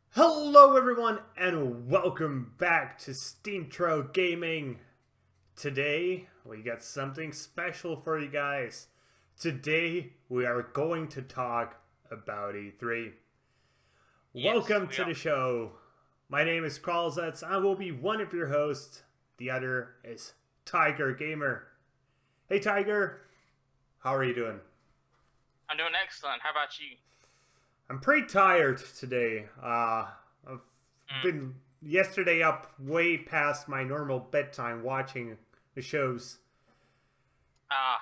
Hello everyone and welcome back to SteemTrail Gaming. Today we got something special for you guys. Today we are going to talk about E3. Yes, welcome to the show. My name is Kralizec. I will be one of your hosts. The other is Tygergamer. Hey Tiger, how are you doing? I'm doing excellent. How about you? I'm pretty tired today. I've been yesterday up way past my normal bedtime watching the shows. Yeah,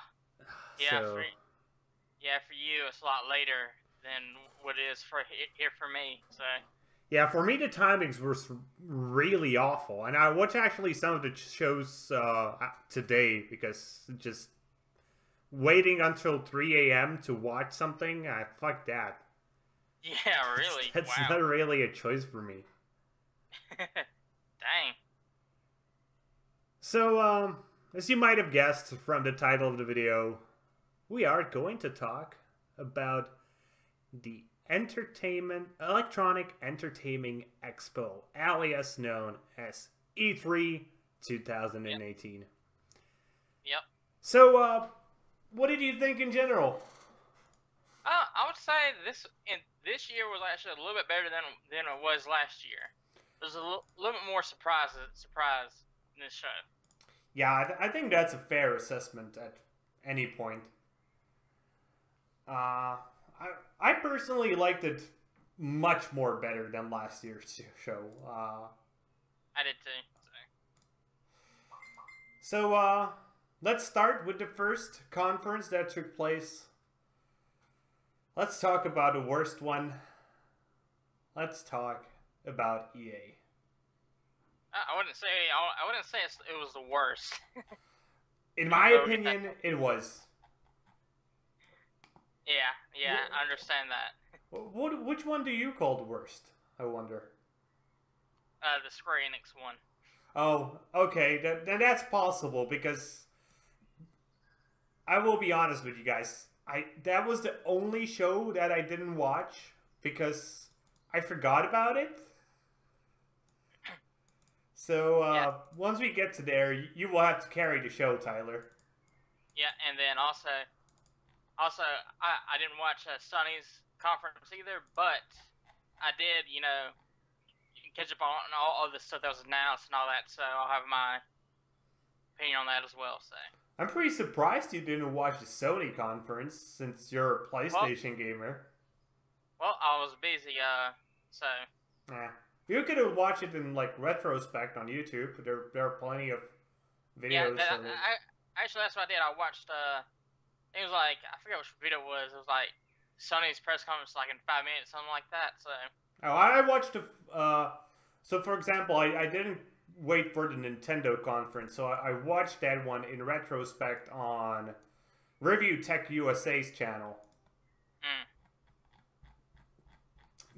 So, for you it's a lot later than what it is for here for me. So yeah, for me the timings were really awful, and I watched actually some of the shows today because just waiting until 3 a.m. to watch something, fuck that. yeah, really. That's wow. not really a choice for me. Dang. So, as you might have guessed from the title of the video, we are going to talk about the Electronic Entertainment Expo, alias known as E3 2018. Yep. So, what did you think in general? I would say this year was actually a little bit better than it was last year. There's a little bit more surprise in this show. Yeah, I think that's a fair assessment at any point. I personally liked it much more better than last year's show. I did too. So, let's start with the first conference that took place. Let's talk about the worst one. Let's talk about EA. I wouldn't say it was the worst. In my opinion, it was. Yeah, I understand that. Which one do you call the worst, I wonder? The Square Enix one. Oh, okay, then that's possible, because I will be honest with you guys. That was the only show that I didn't watch because I forgot about it. So, once we get to there, you will have to carry the show, Tyler. Yeah, and then also, I didn't watch Sony's conference either, but I did, catch up on all of the stuff that was announced and all that, so I'll have my opinion on that as well, so. I'm pretty surprised you didn't watch the Sony conference, since you're a PlayStation gamer. Well, I was busy, so. Yeah. You could have watched it in, retrospect on YouTube. There are plenty of videos. Yeah, actually, that's what I did. I watched, it was I forget which video it was. It was Sony's press conference, in 5 minutes, something like that, so. Oh, I watched so for example, I didn't wait for the Nintendo conference, so I watched that one in retrospect on Review Tech USA's channel.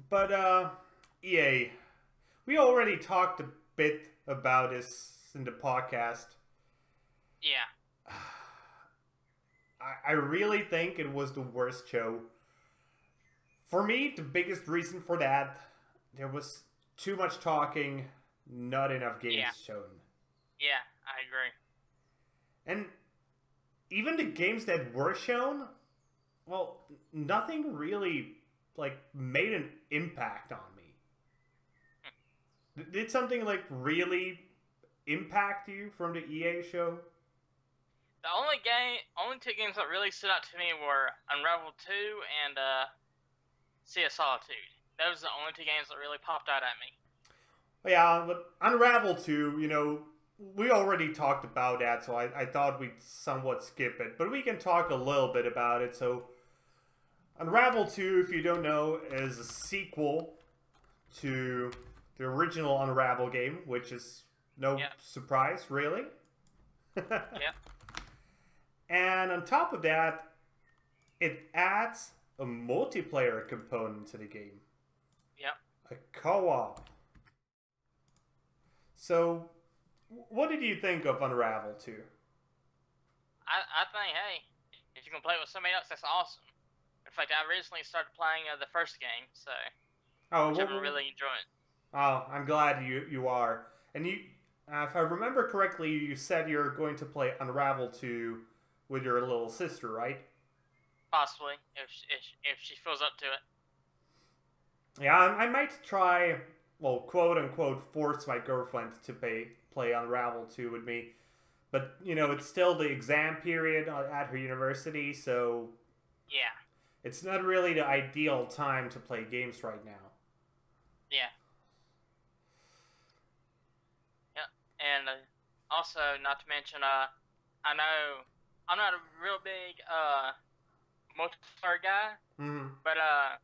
But, EA, we already talked a bit about this in the podcast. Yeah. I really think it was the worst show. For me, the biggest reason for that, there was too much talking, not enough games shown. Yeah, I agree. And even the games that were shown, well, nothing really, made an impact on me. Did something, really impact you from the EA show? The only two games that really stood out to me were Unravel 2 and Sea of Solitude. Those are the only two games that really popped out at me. Yeah, but Unravel 2, we already talked about that, so I thought we'd somewhat skip it. But we can talk a little bit about it. So, Unravel 2, if you don't know, is a sequel to the original Unravel game, which is no surprise, really. Yeah. And on top of that, it adds a multiplayer component to the game. Yep. A co-op. So, what did you think of Unravel 2? I think, hey, if you can play with somebody else, that's awesome. In fact, I recently started playing the first game, so Oh, which I've been really enjoying. oh, I'm glad you are. And you, if I remember correctly, you said you're going to play Unravel 2 with your little sister, right? Possibly, if she feels up to it. Yeah, I might try, well, quote unquote, force my girlfriend to play Unravel 2 with me. But, you know, it's still the exam period at her university, so Yeah. it's not really the ideal time to play games right now. Yeah. Yeah. And also, not to mention, I know I'm not a real big multiplayer guy, but I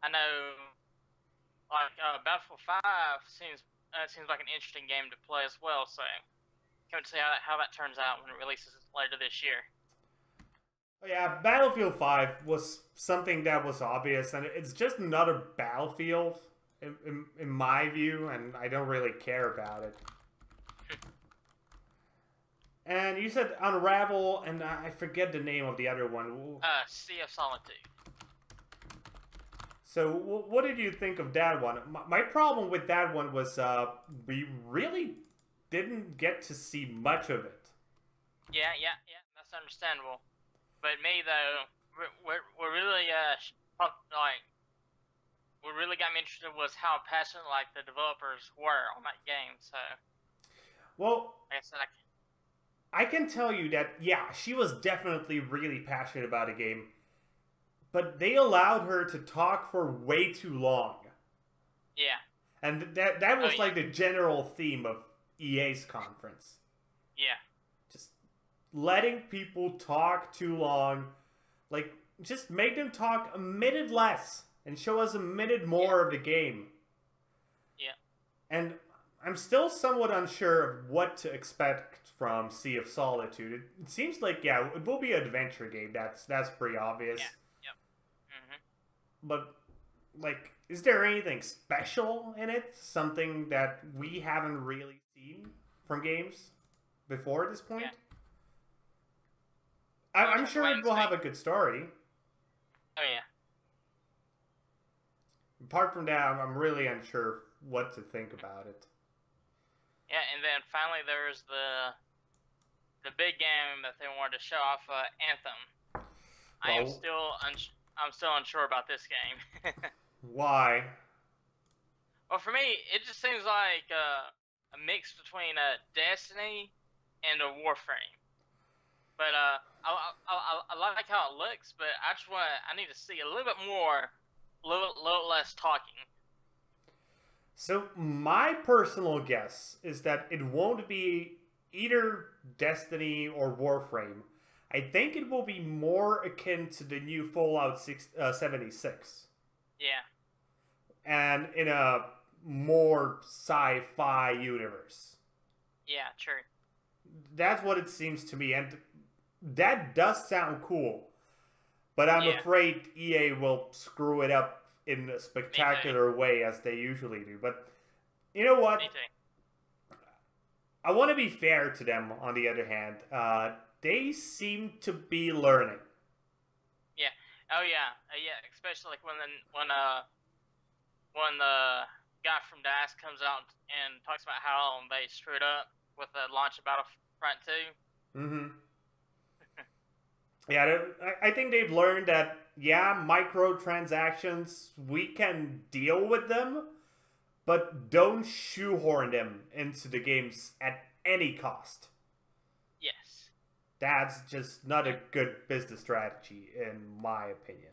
know like Battlefield 5 seems like an interesting game to play as well. So can't see how that turns out when it releases later this year. Yeah, Battlefield 5 was something that was obvious, and it's just another Battlefield, in my view, and I don't really care about it. And you said Unravel, and I forget the name of the other one. Sea of Solitude. So, what did you think of that one? My problem with that one was we really didn't get to see much of it. Yeah, that's understandable. But me though, we're really like what really got me interested was how passionate like the developers were on that game. So, well, like I said, I can tell you that yeah, she was definitely really passionate about a game, but they allowed her to talk for way too long. Yeah, and that was like the general theme of EA's conference. Yeah, just letting people talk too long, like just make them talk a minute less and show us a minute more of the game. Yeah. And I'm still somewhat unsure of what to expect from Sea of Solitude. It seems like, yeah, it will be an adventure game. That's pretty obvious. Yeah. Yep. But, like, is there anything special in it? Something that we haven't really seen from games before at this point? Yeah. I'm sure it will have a good story. Oh, yeah. Apart from that, I'm really unsure what to think about it. Yeah, and then finally there's the big game that they wanted to show off, Anthem. Well, I'm still unsure about this game. Why? Well, for me, it just seems like a mix between a Destiny and a Warframe. But I like how it looks, but I need to see a little bit more, a little less talking. So my personal guess is that it won't be either Destiny or Warframe. I think it will be more akin to the new Fallout 76. Yeah. And in a more sci-fi universe. Yeah, true. That's what it seems to me, and that does sound cool. But I'm afraid EA will screw it up in a spectacular way, as they usually do. But you know what? I want to be fair to them, on the other hand. They seem to be learning. Yeah. Oh, yeah. Yeah, especially like when the guy from DICE comes out and talks about how they screwed up with the launch of Battlefront 2. Mm-hmm. Yeah, I think they've learned that, yeah, microtransactions, we can deal with them, but don't shoehorn them into the games at any cost. Yes. That's just not a good business strategy, in my opinion.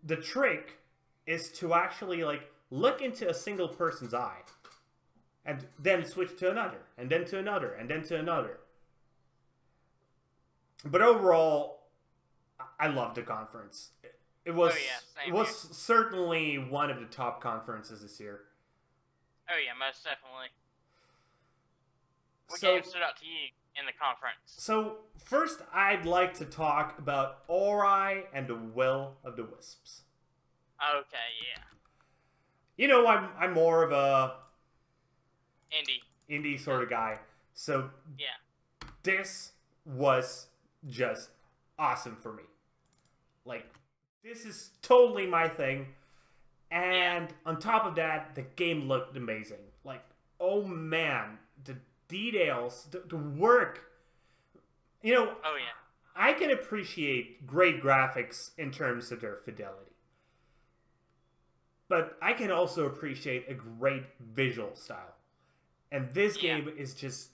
the trick is to actually like look into a single person's eye and then switch to another and then to another and then to another. But overall, I loved the conference. It was certainly one of the top conferences this year. Oh yeah, most definitely. What game stood out to you in the conference? So first, I'd like to talk about Ori and the Will of the Wisps. Okay, yeah. You know, I'm more of a indie sort of guy. So yeah, this was just awesome for me. Like, this is totally my thing. And on top of that, the game looked amazing. Like, oh man, the details, the work. You know, I can appreciate great graphics in terms of their fidelity. But I can also appreciate a great visual style. And this game is just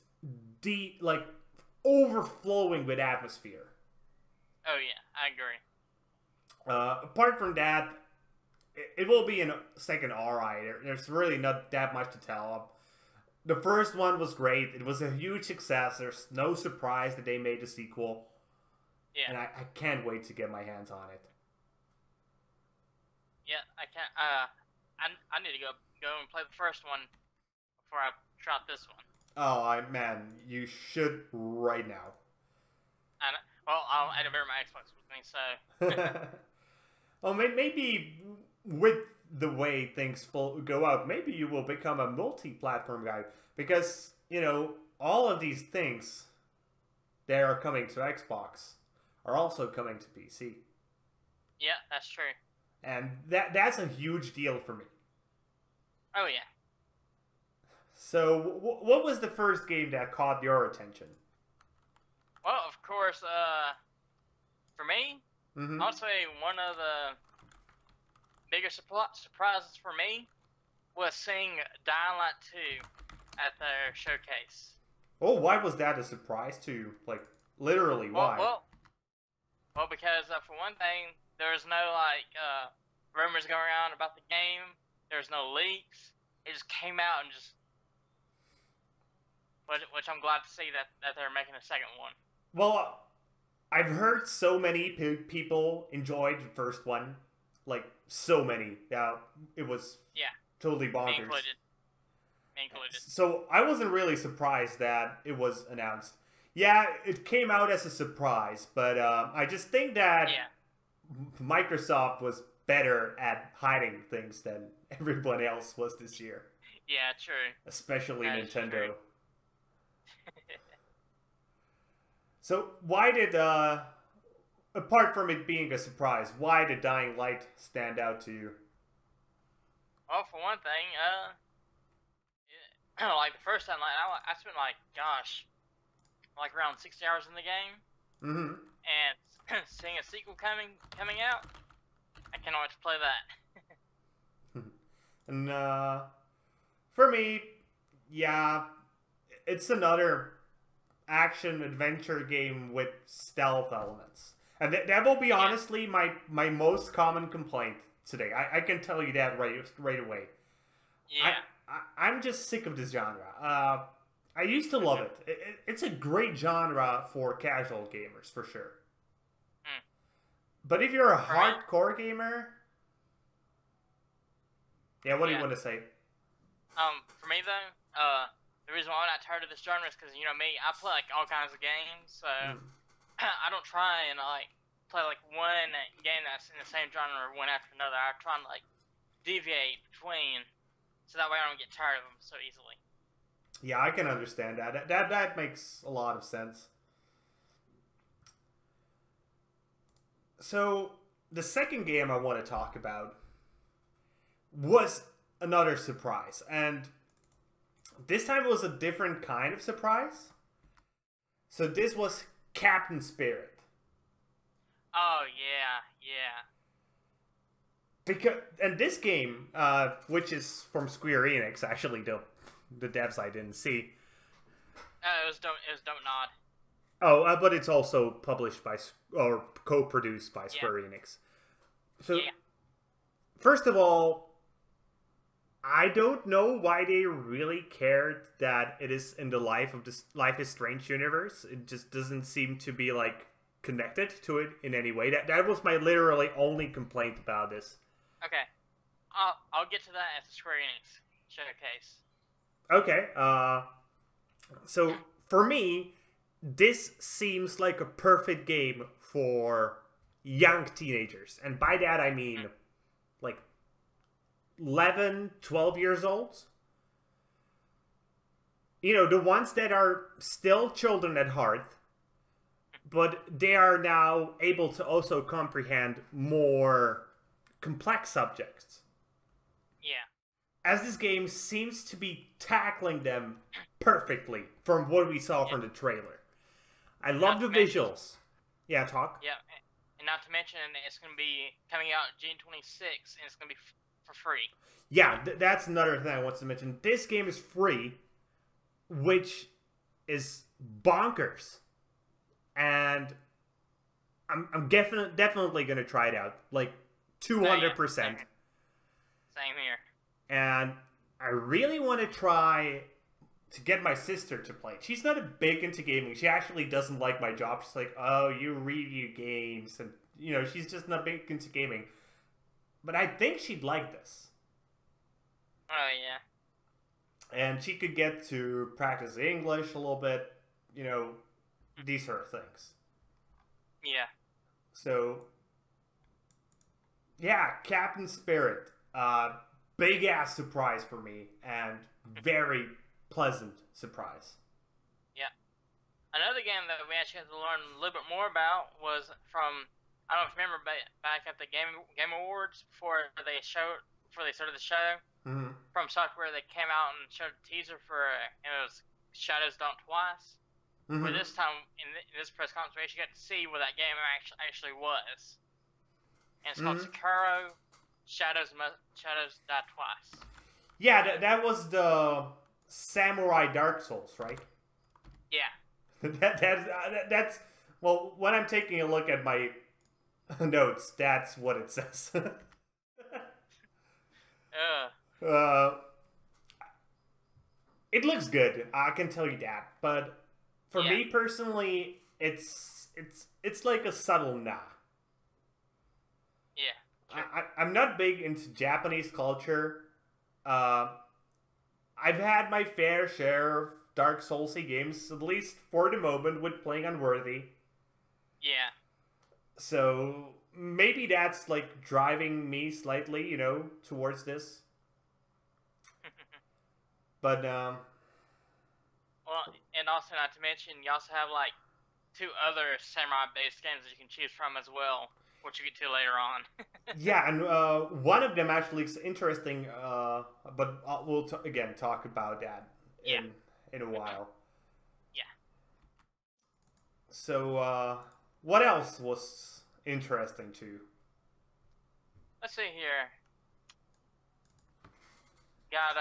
like overflowing with atmosphere. Oh yeah, I agree. Apart from that, it will be a second Ori. There's really not that much to tell. The first one was great. It was a huge success. There's no surprise that they made a sequel. Yeah. And I can't wait to get my hands on it. Yeah, I can't. I need to go and play the first one before I try out this one. Oh, man, you should right now. I'll bear my Xbox with me, so. Well, maybe with the way things go out, maybe you will become a multi-platform guy. Because, you know, all of these things that are coming to Xbox are also coming to PC. Yeah, that's true. And that's a huge deal for me. Oh, yeah. So, what was the first game that caught your attention? Well, of course, for me, I'll say one of the biggest surprises for me was seeing Dying Light 2 at their showcase. Oh, why was that a surprise to you? Like, literally, why? Well, because for one thing, there's no, like, rumors going around about the game. There's no leaks. It just came out and just... Which I'm glad to see that they're making a second one. Well, I've heard so many people enjoyed the first one. Like, so many. Yeah, it was totally bonkers. Me included. So, I wasn't really surprised that it was announced. Yeah, it came out as a surprise, but I just think that Microsoft was better at hiding things than everyone else was this year. Yeah, true. Especially Nintendo. So, why did, apart from it being a surprise, why did Dying Light stand out to you? Well, for one thing, like the first Dying Light, I spent like, like around 60 hours in the game. And seeing a sequel coming out, I can't wait to play that. And, for me, yeah, it's another action-adventure game with stealth elements. And that will be honestly my most common complaint today. I can tell you that right away. Yeah. I'm just sick of this genre. I used to love it. It's a great genre for casual gamers, for sure. But if you're a hardcore gamer... Yeah, what do you want to say? For me, though, the reason why I'm not tired of this genre is because, you know me, I play, like, all kinds of games, so I don't try and, like, play, like, one game that's in the same genre one after another. I try and, like, deviate between, so that way I don't get tired of them so easily. Yeah, I can understand that. That makes a lot of sense. So, the second game I want to talk about was another surprise, and this time it was a different kind of surprise. So this was Captain Spirit. Oh, yeah. And this game, which is from Square Enix, actually, the devs I didn't see. It was Don't Nod. But it's also published by, or co-produced by Square Enix. So first of all, I don't know why they really cared that it is in the Life is Strange universe. It just doesn't seem to be like connected to it in any way. That was my literally only complaint about this. Okay, I'll get to that at the Square Enix showcase. Okay, so for me, this seems like a perfect game for young teenagers. And by that I mean like 11, 12 years old. You know, the ones that are still children at heart, but they are now able to also comprehend more complex subjects. Yeah. As this game seems to be tackling them perfectly from what we saw from the trailer. I love the visuals. Yeah, talk. Yeah, and not to mention it's going to be coming out June 26th, and it's going to be for free. Yeah, that's another thing I want to mention. This game is free, which is bonkers. And I'm definitely going to try it out. Like, 200%. Same here. And I really want to try to get my sister to play. She's not a big into gaming. She actually doesn't like my job. She's like, oh, you review games. And, you know, she's just not big into gaming. But I think she'd like this. Oh, yeah. And she could get to practice English a little bit. You know, these sort of things. Yeah. So, yeah, Captain Spirit. Big ass surprise for me. And very pleasant surprise. Yeah. Another game that we actually had to learn a little bit more about was from, I don't know if you remember back at the Game Awards before they started the show. Mm-hmm. From Software, they came out and showed a teaser for it was Shadows Die Twice. Mm-hmm. Where this time in this press conference, we actually got to see what that game actually was. And it's called Sekiro Shadows Die Twice. Yeah, that was the Samurai Dark Souls, right? Yeah. That's well. When I'm taking a look at my notes, that's what it says. It looks good. I can tell you that. But for me personally, it's like a subtle nah. Yeah. I'm not big into Japanese culture. I've had my fair share of Dark Soulsy games, at least for the moment, with playing Unworthy. Yeah. So maybe that's like driving me slightly, you know, towards this. But well, and also not to mention, you also have like 2 other samurai-based games that you can choose from as well, which you get to later on. Yeah, and one of them actually is interesting, but we'll again talk about that in a while. Yeah. So, what else was interesting to you? Let's see here. Got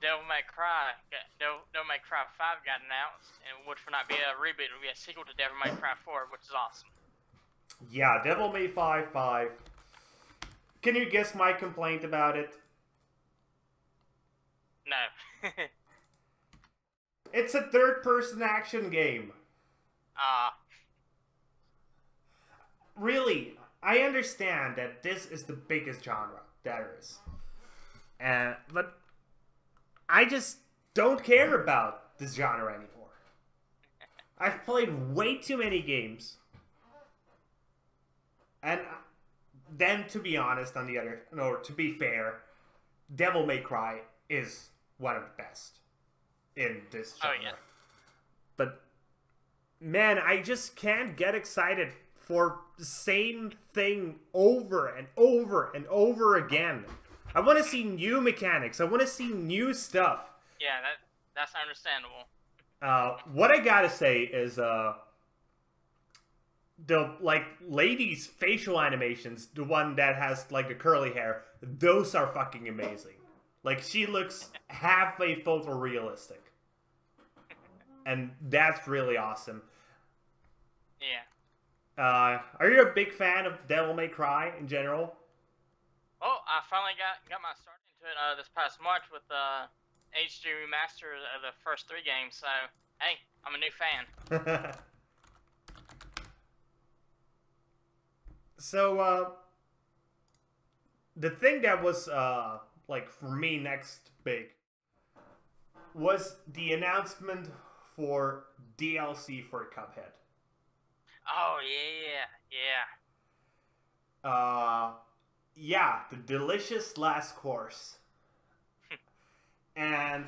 Devil May Cry 5 got announced, and which will not be a reboot, it will be a sequel to Devil May Cry 4, which is awesome. Yeah, Devil May Cry 5. Can you guess my complaint about it? No. It's a third-person action game. Really, I understand that this is the biggest genre there is. But I just don't care about this genre anymore. I've played way too many games. And then, to be honest, to be fair, Devil May Cry is one of the best in this genre. Oh, yeah. But, man, I just can't get excited for the same thing over and over and over again. I want to see new mechanics. I want to see new stuff. Yeah, that's understandable. What I gotta say is, the, like, lady's facial animations, the one that has, like, the curly hair, those are fucking amazing. Like, she looks halfway photorealistic. And that's really awesome. Yeah. Are you a big fan of Devil May Cry in general? Oh, I finally got my start into it this past March with HD remaster of the first 3 games. So hey, I'm a new fan. So the thing that was like for me next big was the announcement for DLC for Cuphead. Oh yeah. Yeah, the delicious last course. And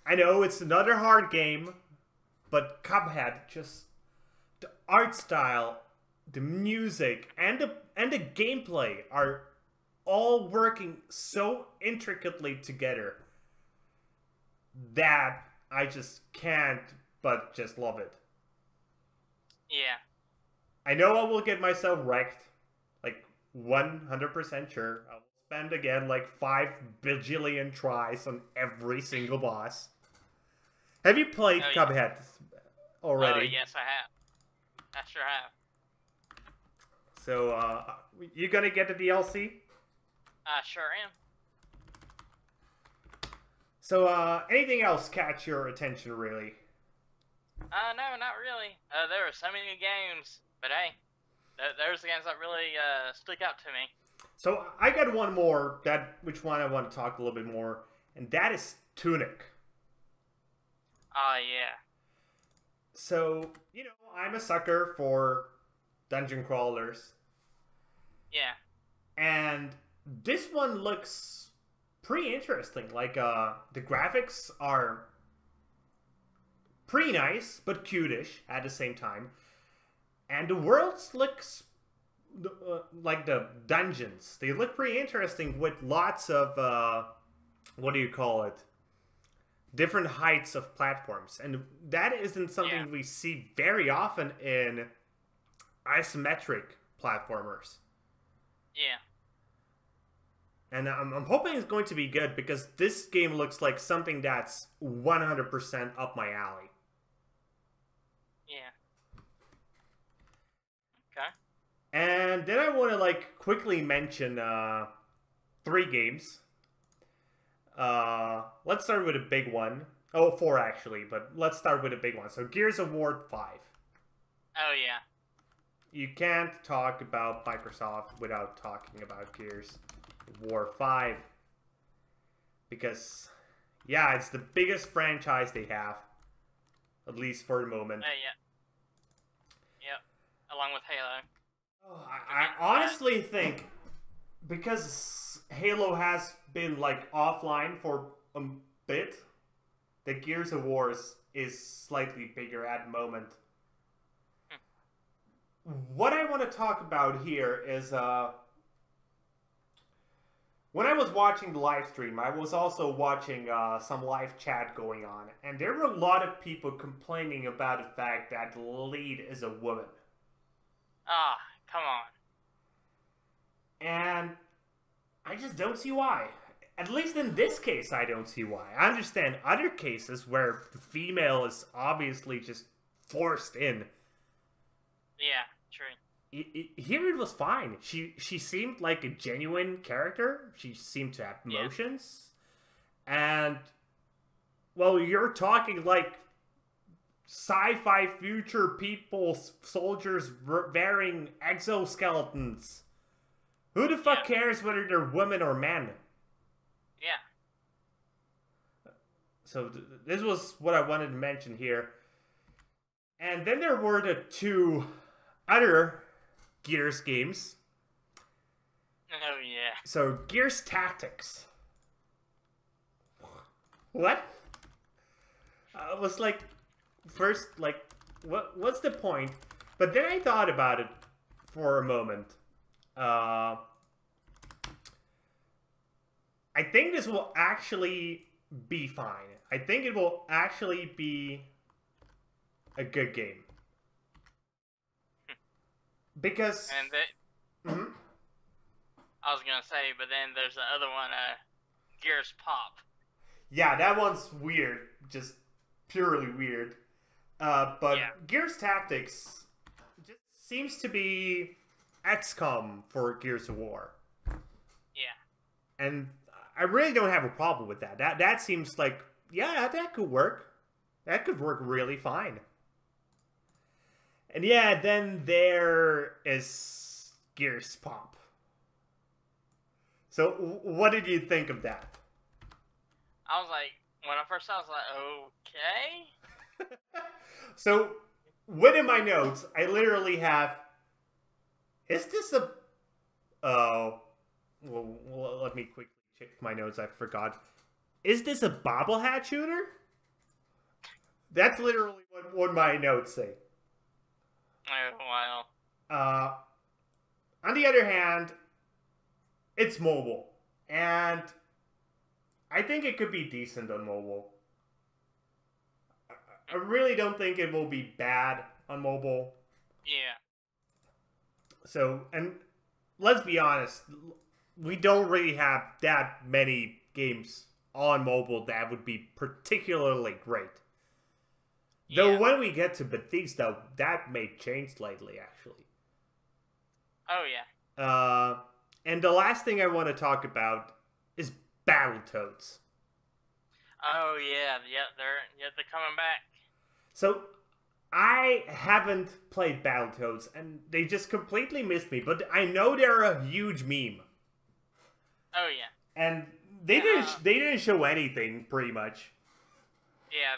I know it's another hard game, but Cuphead, just the art style, the music, and the gameplay are all working so intricately together that I just can't but just love it. Yeah. I know I will get myself wrecked, like 100% sure. I will spend again like 5 bajillion tries on every single boss. Have you played Cuphead already? Oh, yes, I have. I sure have. So, you gonna get the DLC? I sure am. So, anything else catch your attention, really? No, not really. There are so many games, but hey, there's the games that really stick out to me. So, I got one more, which one I want to talk a little bit more, and that is Tunic. Yeah. So, you know, I'm a sucker for dungeon crawlers. Yeah. And this one looks pretty interesting. Like, the graphics are pretty nice, but cutish at the same time. And the worlds looks like the dungeons. They look pretty interesting with lots of, what do you call it? Different heights of platforms. And that isn't something we see very often in isometric platformers. Yeah. And I'm hoping it's going to be good because this game looks like something that's 100% up my alley. Yeah. Okay. And then I want to like quickly mention 3 games. Let's start with a big one. Oh, 4 actually, but let's start with a big one. So Gears of War 5. Oh yeah. You can't talk about Microsoft without talking about Gears of War 5. Because, yeah, it's the biggest franchise they have. At least for the moment. Yeah. Yep. Along with Halo. Oh, I honestly think, because Halo has been, like, offline for a bit, the Gears of War is slightly bigger at the moment. What I want to talk about here is, when I was watching the live stream, I was also watching some live chat going on, and there were a lot of people complaining about the fact that the lead is a woman. Ah, come on. And I just don't see why. At least in this case, I don't see why. I understand other cases where the female is obviously just forced in. Yeah, true. Here it was fine. She seemed like a genuine character. She seemed to have emotions. Yeah. And, well, you're talking like sci-fi future people, soldiers wearing exoskeletons. Who the fuck cares whether they're women or men? Yeah. So this was what I wanted to mention here. And then there were the 2 other Gears games. Oh yeah. So Gears Tactics. What? I was like, first, like, what's the point? But then I thought about it for a moment. I think this will actually be fine. I think it will actually be a good game. Because... And I was gonna say, but then there's the other one, Gears Pop. Yeah, that one's weird. Just purely weird. But Gears Tactics... Just seems to be XCOM for Gears of War. Yeah. And I really don't have a problem with that. That seems like, yeah, that could work. That could work really fine. And yeah, then there is Gears Pop. So, what did you think of that? I was like, when I first saw it, I was like, okay. So, within my notes, I literally have, is this a, oh, well, let me quickly check my notes, I forgot. Is this a bobblehead shooter? That's literally what my notes say. Oh, wow. On the other hand, it's mobile. And I think it could be decent on mobile. I really don't think it will be bad on mobile. Yeah. So, and let's be honest, we don't really have that many games on mobile that would be particularly great. Yeah. Though when we get to Bethesda, that may change lately, actually. Oh, yeah. And the last thing I want to talk about is Battletoads. Oh, yeah. They're coming back. So, I haven't played Battletoads, and they just completely missed me. But I know they're a huge meme. Oh, yeah. And they didn't show anything, pretty much. Yeah,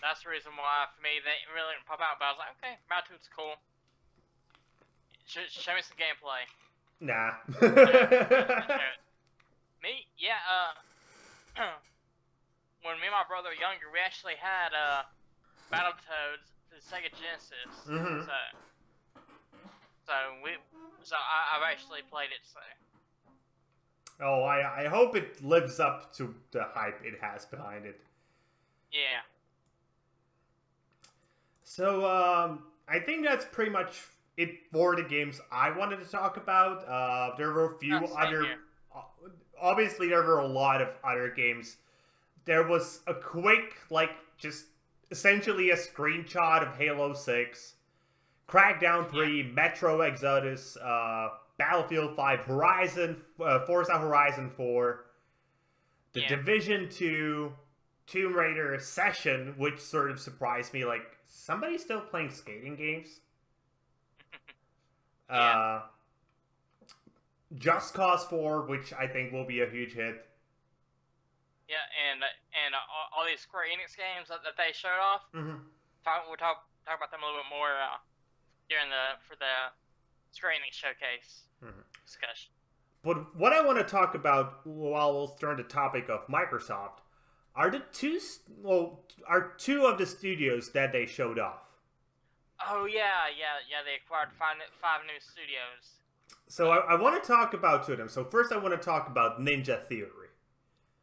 that's the reason why, for me, they really didn't pop out. But I was like, okay, Battletoads cool. Show me some gameplay. Nah. Me? Yeah, when me and my brother were younger, we actually had, Battletoads for the Sega Genesis. Mm-hmm. So I've actually played it, so. Oh, I hope it lives up to the hype it has behind it. Yeah. So, I think that's pretty much it for the games I wanted to talk about. There were a few other... Obviously, there were a lot of other games. There was a quick, just essentially a screenshot of Halo 6, Crackdown 3, Metro Exodus, Battlefield 5, Forza Horizon 4, The Division 2, Tomb Raider Session, which sort of surprised me, like, somebody's still playing skating games? Just Cause 4, which I think will be a huge hit. Yeah, and all these Square Enix games that they showed off. Mm-hmm. We'll talk about them a little bit more for the Square Enix showcase discussion. But what I want to talk about while we'll turn the topic of Microsoft are two of the studios that they showed off. Oh yeah. They acquired five new studios. So I want to talk about two of them. So first I want to talk about Ninja Theory.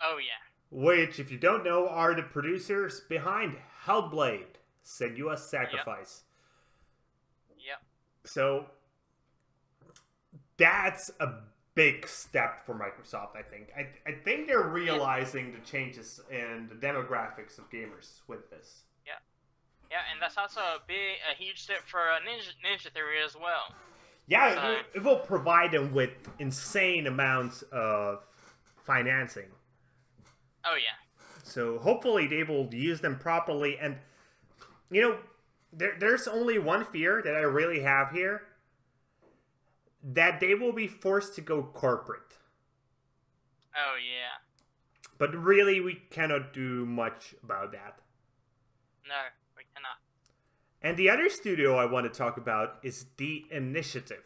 Oh yeah. Which, if you don't know, are the producers behind Hellblade: Senua's Sacrifice. Yep. So that's a big step for Microsoft, I think. I think they're realizing the changes in the demographics of gamers with this. Yeah, and that's also a huge step for Ninja Theory as well. Yeah, so, it will provide them with insane amounts of financing. Oh, yeah. So hopefully they will use them properly. And, you know, there's only one fear that I really have here. That they will be forced to go corporate. Oh, yeah. But really, we cannot do much about that. No, we cannot. And the other studio I want to talk about is The Initiative.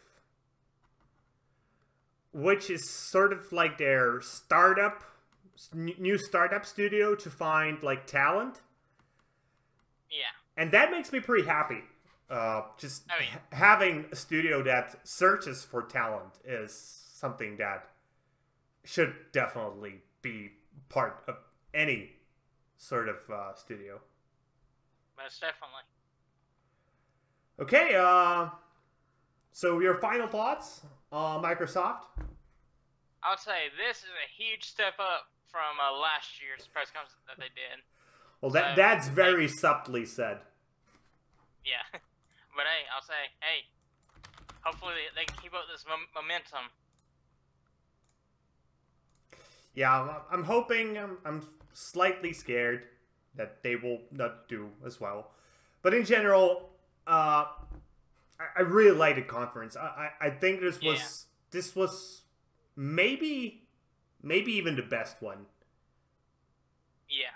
Which is sort of like their new startup studio to find, like, talent. Yeah. And that makes me pretty happy. Having a studio that searches for talent is something that should definitely be part of any sort of studio. Most definitely. Okay, so your final thoughts on Microsoft? I would say this is a huge step up from last year's press conference that they did. Well, that's very subtly said. Yeah. But hey, I'll say, hey, hopefully they can keep up this momentum. Yeah, I'm hoping. I'm slightly scared that they will not do as well. But in general, I really liked the conference. I think this was maybe even the best one. Yeah.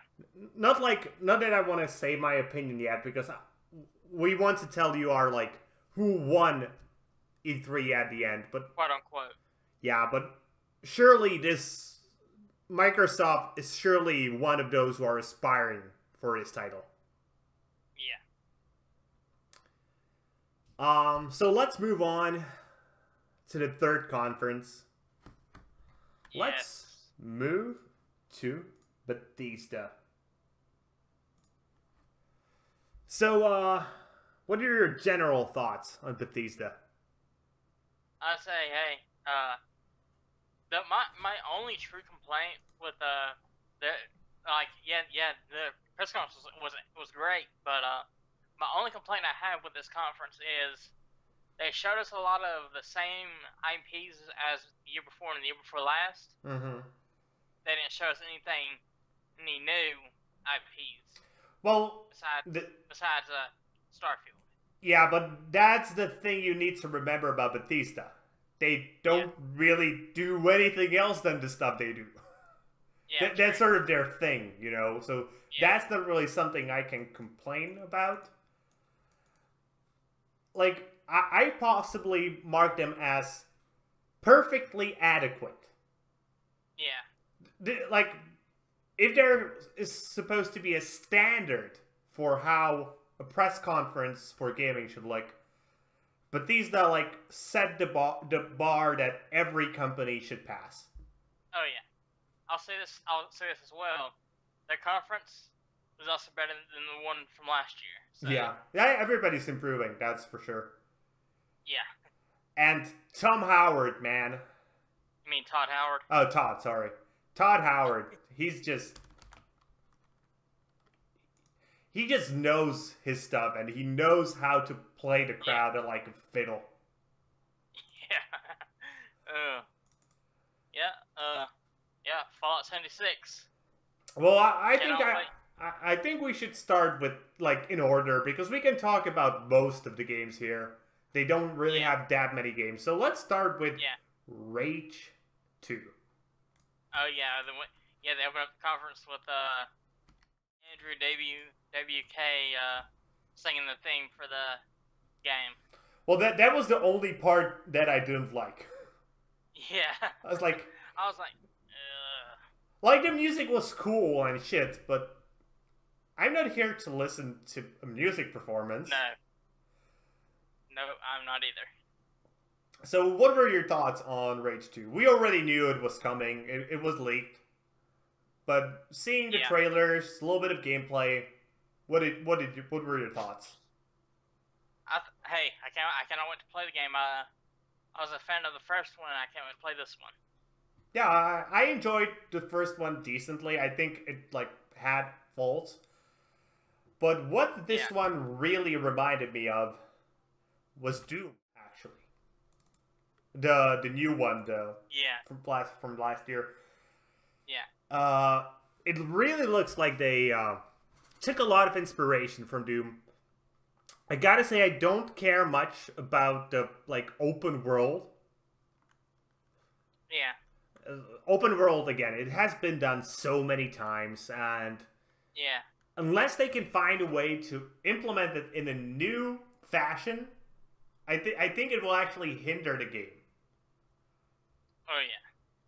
Not that I want to say my opinion yet, because we want to tell you our who won E3 at the end, but quote unquote. Yeah, but surely this Microsoft is surely one of those who are aspiring for this title. Yeah. So let's move on to the third conference. Yes. Let's move to Bethesda. So, what are your general thoughts on Bethesda? I say, hey, my only true complaint with the press conference was great, but my only complaint I have with this conference is they showed us a lot of the same IPs as the year before and the year before last. Mm-hmm. They didn't show us any new IPs. Well, besides Starfield. Yeah, but that's the thing you need to remember about Bethesda. They don't really do anything else than the stuff they do. Yeah, that's sort of their thing, you know? So that's not really something I can complain about. Like, I possibly mark them as perfectly adequate. Yeah. Like, if there is supposed to be a standard for how a press conference for gaming should look, Bethesda set the bar that every company should pass. Oh yeah, I'll say this as well. Their conference was also better than the one from last year. So. Yeah, everybody's improving. That's for sure. Yeah. And Tom Howard, man. You mean Todd Howard? Oh, Todd. Sorry, Todd Howard. He just knows his stuff, and he knows how to play the crowd like a fiddle. Yeah. Fallout 76. Well, I think we should start with in order, because we can talk about most of the games here. They don't really have that many games, so let's start with Rage 2. Oh yeah, they opened up the conference with Andrew WK singing the theme for the game. Well, that was the only part that I didn't like. Yeah. I was like, ugh. The music was cool and shit, but I'm not here to listen to a music performance. No, I'm not either. So, what were your thoughts on Rage 2? We already knew it was coming. It was leaked. But seeing the trailers, a little bit of gameplay, what were your thoughts? Hey, I cannot wait to play the game. I was a fan of the first one, and I can't wait to play this one. Yeah, I enjoyed the first one decently. I think it had faults. But what this one really reminded me of was Doom, actually. The new one, from last year. Yeah. It really looks like they took a lot of inspiration from Doom. I gotta say, I don't care much about the open world. Yeah. Open world, again, it has been done so many times, and unless they can find a way to implement it in a new fashion, I think it will actually hinder the game. Oh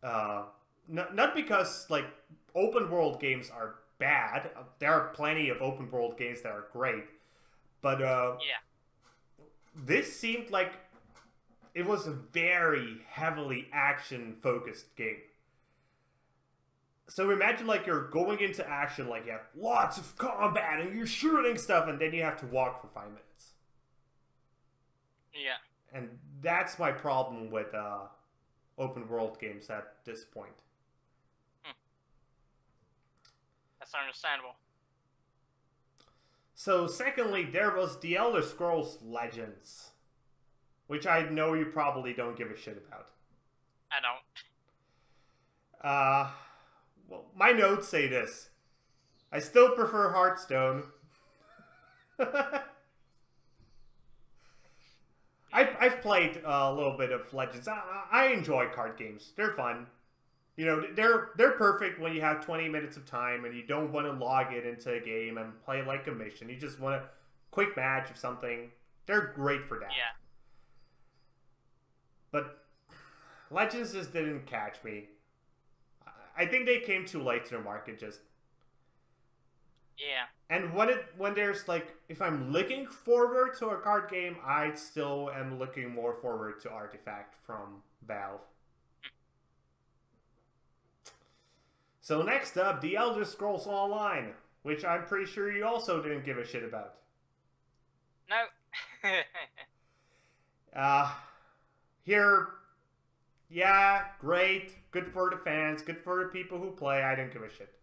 yeah. Not because open world games are bad. There are plenty of open world games that are great, but this seemed like it was a very heavily action focused game. So imagine you're going into action, you have lots of combat and you're shooting stuff, and then you have to walk for 5 minutes. Yeah. And that's my problem with open world games at this point. That's understandable. So, secondly, there was The Elder Scrolls Legends, which I know you probably don't give a shit about. I don't. Well, my notes say this. I still prefer Hearthstone. I've played a little bit of Legends. I enjoy card games. They're fun. You know, they're perfect when you have 20 minutes of time and you don't want to log it into a game and play like a mission. You just want a quick match of something. They're great for that. Yeah. But Legends just didn't catch me. I think they came too late to the market just. Yeah. And when there's like, if I'm looking forward to a card game, I still am looking more forward to Artifact from Valve. So next up, The Elder Scrolls Online, which I'm pretty sure you also didn't give a shit about. No. Here, yeah, great, good for the fans, good for the people who play. I didn't give a shit.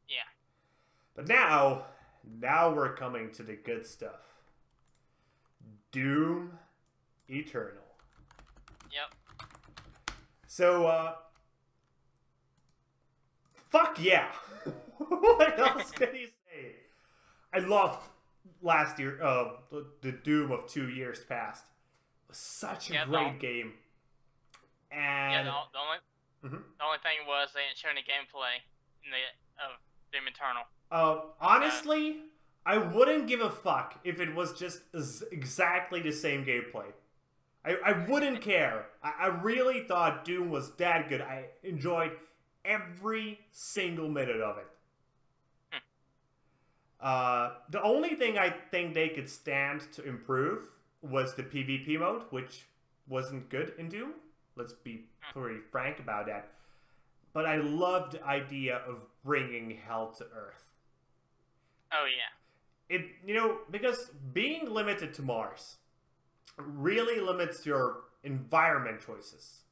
Yeah. But now we're coming to the good stuff. Doom Eternal. Yep. So, fuck yeah. What else can you say? I loved last year, the Doom of 2 years past. It was such a great game. And the only thing was they didn't show any gameplay in the Doom Eternal. Honestly, I wouldn't give a fuck if it was just exactly the same gameplay. I wouldn't care. I really thought Doom was that good. I enjoyed every single minute of it. The only thing I think they could stand to improve was the PvP mode, which wasn't good in Doom. Let's be pretty frank about that. But I loved the idea of bringing hell to Earth. Oh, yeah. Because being limited to Mars really limits your environment choices.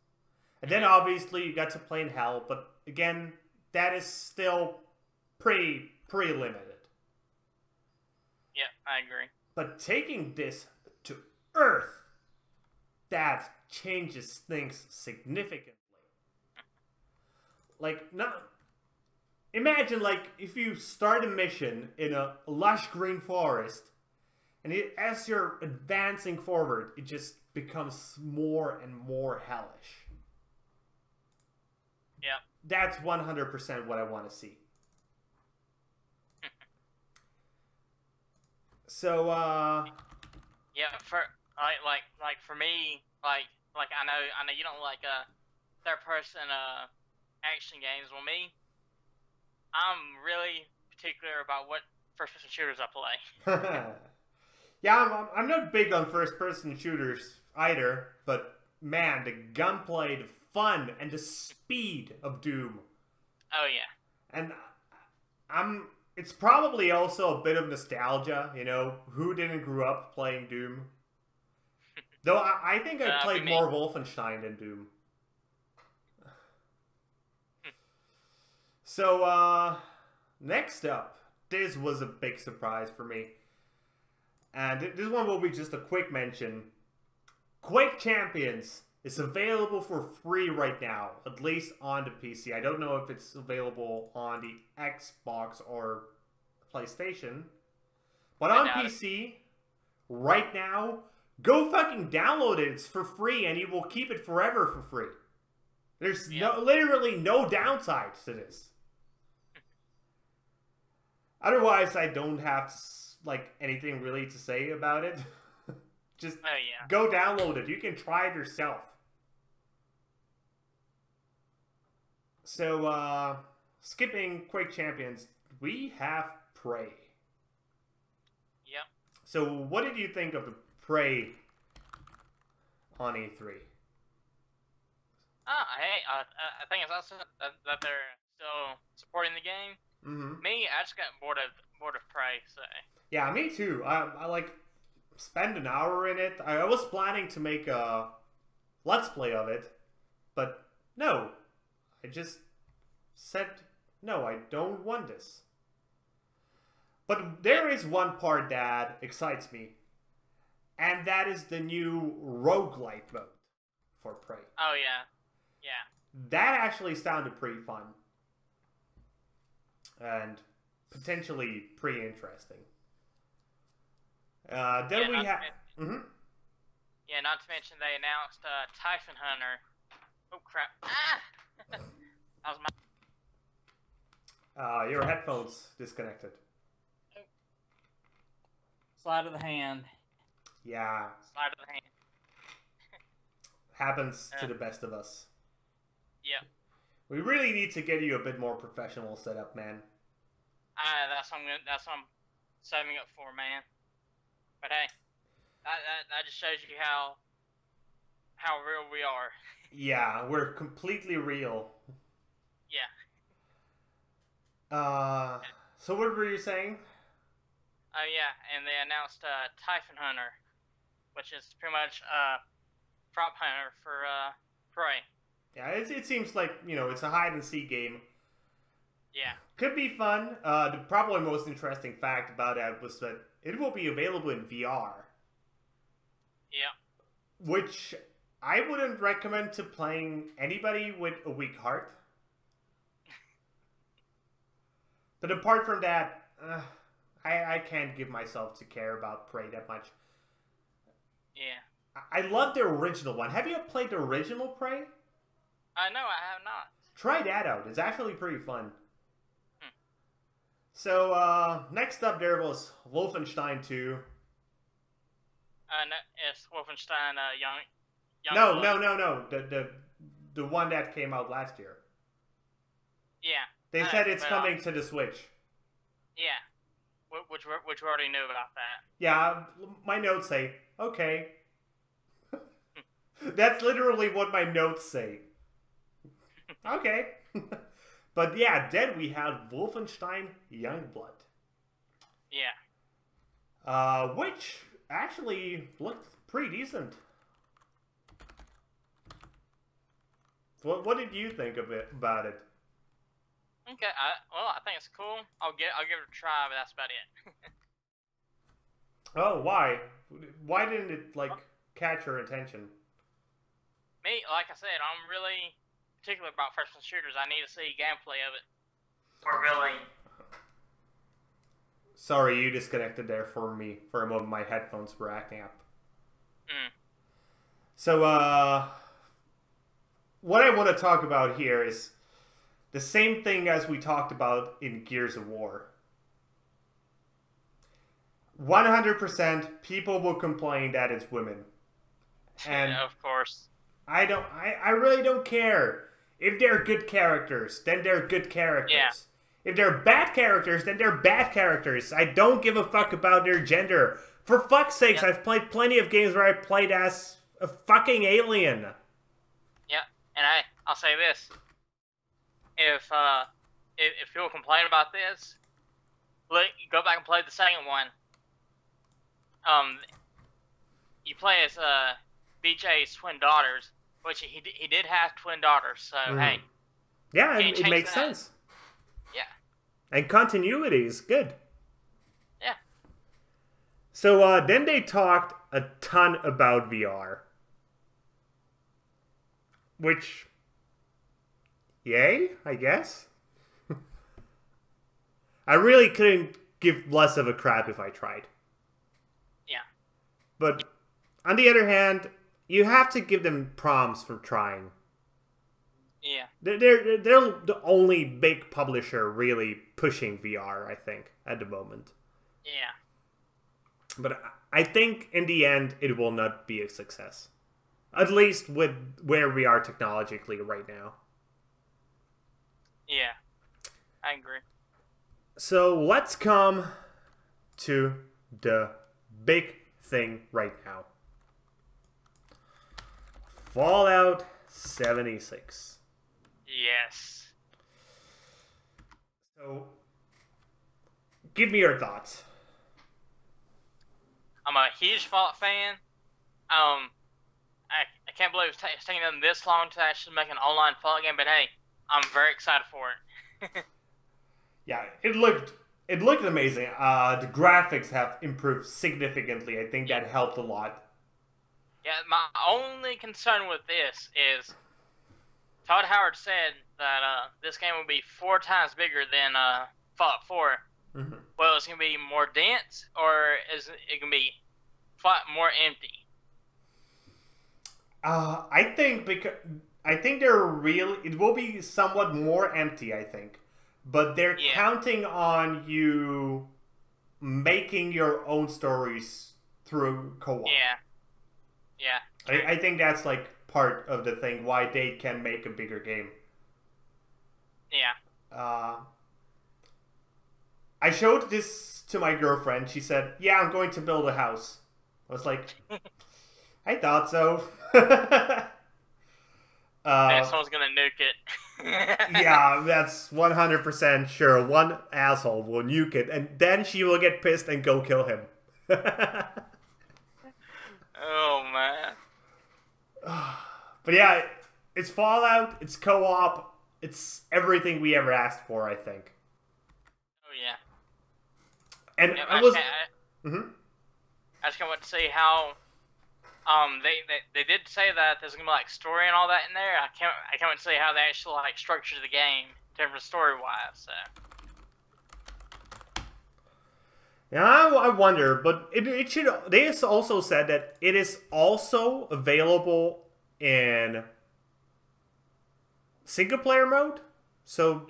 And then obviously you got to play in hell, but again, that is still pretty limited. Yeah, I agree. But taking this to Earth, that changes things significantly. Like, imagine, like, if you start a mission in a lush green forest, and as you're advancing forward, it just becomes more and more hellish. Yeah. That's 100% what I want to see. So, yeah, for for me, I know you don't like third person action games. Well, me, I'm really particular about what first person shooters I play. Yeah, I'm not big on first person shooters either, but man, the gunplay, the fun, and the speed of Doom. Oh yeah. And it's probably also a bit of nostalgia, who didn't grow up playing Doom? Though I think I played more Wolfenstein than Doom. So, next up, this was a big surprise for me. And this one will be just a quick mention. Quake Champions is available for free right now, at least on the PC. I don't know if it's available on the Xbox or PlayStation. But on PC, right now, go fucking download it. It's for free, and you will keep it forever for free. There's literally no downsides to this. Otherwise, I don't have anything really to say about it. Just go download it. You can try it yourself. So, skipping Quake Champions, we have Prey. Yep. So, what did you think of the Prey on E3? Hey, I think it's awesome that they're still supporting the game. Mm-hmm. Me, I just got bored of Prey, so. Yeah, me too. I spend an hour in it. I was planning to make a Let's Play of it, but no. I just said, no, I don't want this. But there is one part that excites me, and that is the new roguelite mode for Prey. Oh, yeah. Yeah. That actually sounded pretty fun. And potentially pretty interesting. Then we have... Yeah, not to mention they announced Typhon Hunter. Oh, crap. Ah! That was my... your headphones disconnected. Slide of the hand. Yeah. Slide of the hand. Happens to the best of us. Yep. We really need to get you a bit more professional setup, man. That's what I'm setting up for, man. But hey, that just shows you how real we are. Yeah, we're completely real. Yeah. So what were you saying? Oh yeah, and they announced Typhon Hunter, which is pretty much prop hunter for Prey. Yeah, it seems like, it's a hide and seek game. Yeah. Could be fun. The probably most interesting fact about that was that it will be available in VR. Yeah. Which I wouldn't recommend to playing anybody with a weak heart. But apart from that, I can't give myself to care about Prey that much. Yeah. I love the original one. Have you played the original Prey? No, I have not. Try that out. It's actually pretty fun. So, next up there was Wolfenstein 2. No, it's Wolfenstein Young No. The one that came out last year. Yeah. They said it's coming to the Switch. Yeah. Which we already knew about that. Yeah, my notes say, okay. That's literally what my notes say. Okay. But yeah, then we had Wolfenstein Youngblood. Yeah. Which actually looked pretty decent. What did you think of about it? Okay, I think it's cool. I'll give it a try, but that's about it. Oh, why? Why didn't it catch your attention? Me, like I said, I'm really particular about first-person shooters. I need to see gameplay of it. Or really. Sorry, you disconnected there for me for a moment. My headphones were acting up. So, what I want to talk about here is the same thing as we talked about in Gears of War. 100% people will complain that it's women. And of course. I really don't care. If they're good characters, then they're good characters. Yeah. If they're bad characters, then they're bad characters. I don't give a fuck about their gender. For fuck's sakes, I've played plenty of games where I played as a fucking alien. Yeah, and I'll say this. If people complain about this, go back and play the second one. You play as BJ's twin daughters, which he did have twin daughters, so hey. Yeah, it makes sense. Yeah. And continuity is good. Yeah. So then they talked a ton about VR. Which, yay, I guess. I really couldn't give less of a crap if I tried. Yeah. But on the other hand, you have to give them prompts for trying. Yeah. They're the only big publisher really pushing VR, I think, at the moment. Yeah. But I think in the end, it will not be a success. At least with where we are technologically right now. Yeah. I agree. So let's come to the big thing right now. Fallout 76. Yes. So, give me your thoughts. I'm a huge Fallout fan. I can't believe it's taking them this long to actually make an online Fallout game, but hey, I'm very excited for it. Yeah, it looked it looked amazing. The graphics have improved significantly. I think that helped a lot. Yeah, my only concern with this is Todd Howard said that this game will be 4 times bigger than Fallout 4. Mm-hmm. Well, it's gonna be more dense, or is it gonna be flat, more empty? I think they're really. It will be somewhat more empty. I think, but they're counting on you making your own stories through co-op. Yeah. I think that's like part of the thing why they can make a bigger game. Yeah. I showed this to my girlfriend. She said, "Yeah, I'm going to build a house." I was like, "I thought so." Someone's gonna nuke it. Yeah, that's 100% sure. One asshole will nuke it, and then she will get pissed and go kill him. Oh, man. But yeah, it's Fallout, it's co-op, it's everything we ever asked for, I think. Oh, yeah. And yeah, I was... I just can't wait to see how... They did say that there's gonna be like story and all that in there. I can't wait to see how they actually like structure the game in terms of story wise. So. Yeah, I wonder, but it should. They also said that it is also available in single player mode. So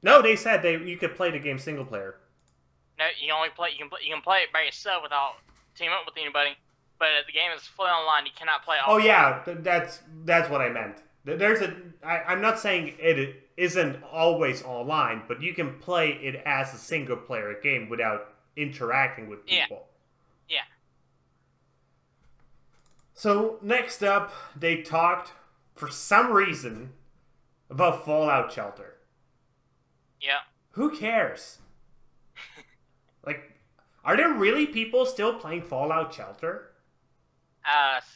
no, they said you could play the game single player. No, you can play it by yourself without teaming up with anybody. But the game is fully online. You cannot play offline. Oh yeah, that's what I meant. I'm not saying it isn't always online, but you can play it as a single player game without interacting with people. Yeah. So next up, they talked for some reason about Fallout Shelter. Yeah. Who cares? Like, are there really people still playing Fallout Shelter?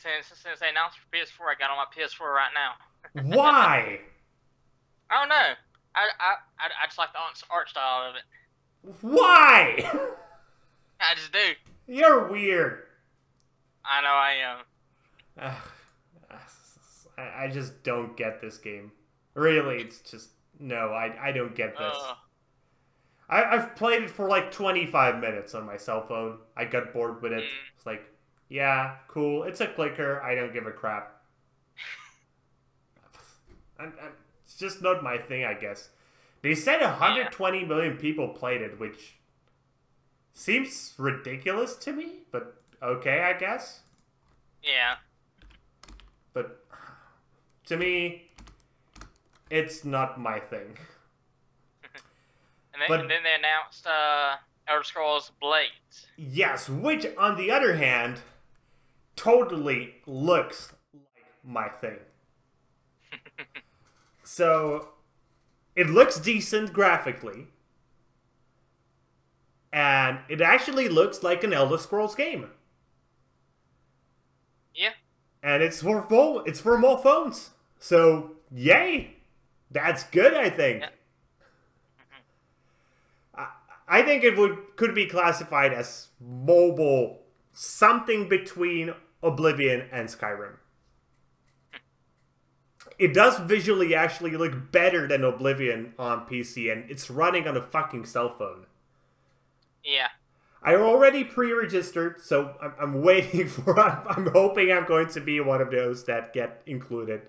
Since they announced for PS4, I got on my PS4 right now. Why? I don't know. I just like the art style of it. Why? I just do. You're weird. I know I am. I just don't get this game. Really, it's just no. I don't get this. I've played it for like 25 minutes on my cell phone. I got bored with it. It's like, yeah, cool. It's a clicker. I don't give a crap. It's just not my thing, I guess. They said 120 million people played it, which seems ridiculous to me, but okay, I guess. Yeah. But to me, it's not my thing. And then they announced Elder Scrolls Blades. Yes, which, on the other hand, totally looks like my thing. So, it looks decent graphically. And it actually looks like an Elder Scrolls game. Yeah. And it's for more phones. So, yay! That's good, I think. Yeah. I think it could be classified as mobile, something between Oblivion and Skyrim. It does visually actually look better than Oblivion on PC, and it's running on a fucking cell phone. Yeah. I already pre-registered, so I'm waiting for... I'm hoping I'm going to be one of those that get included.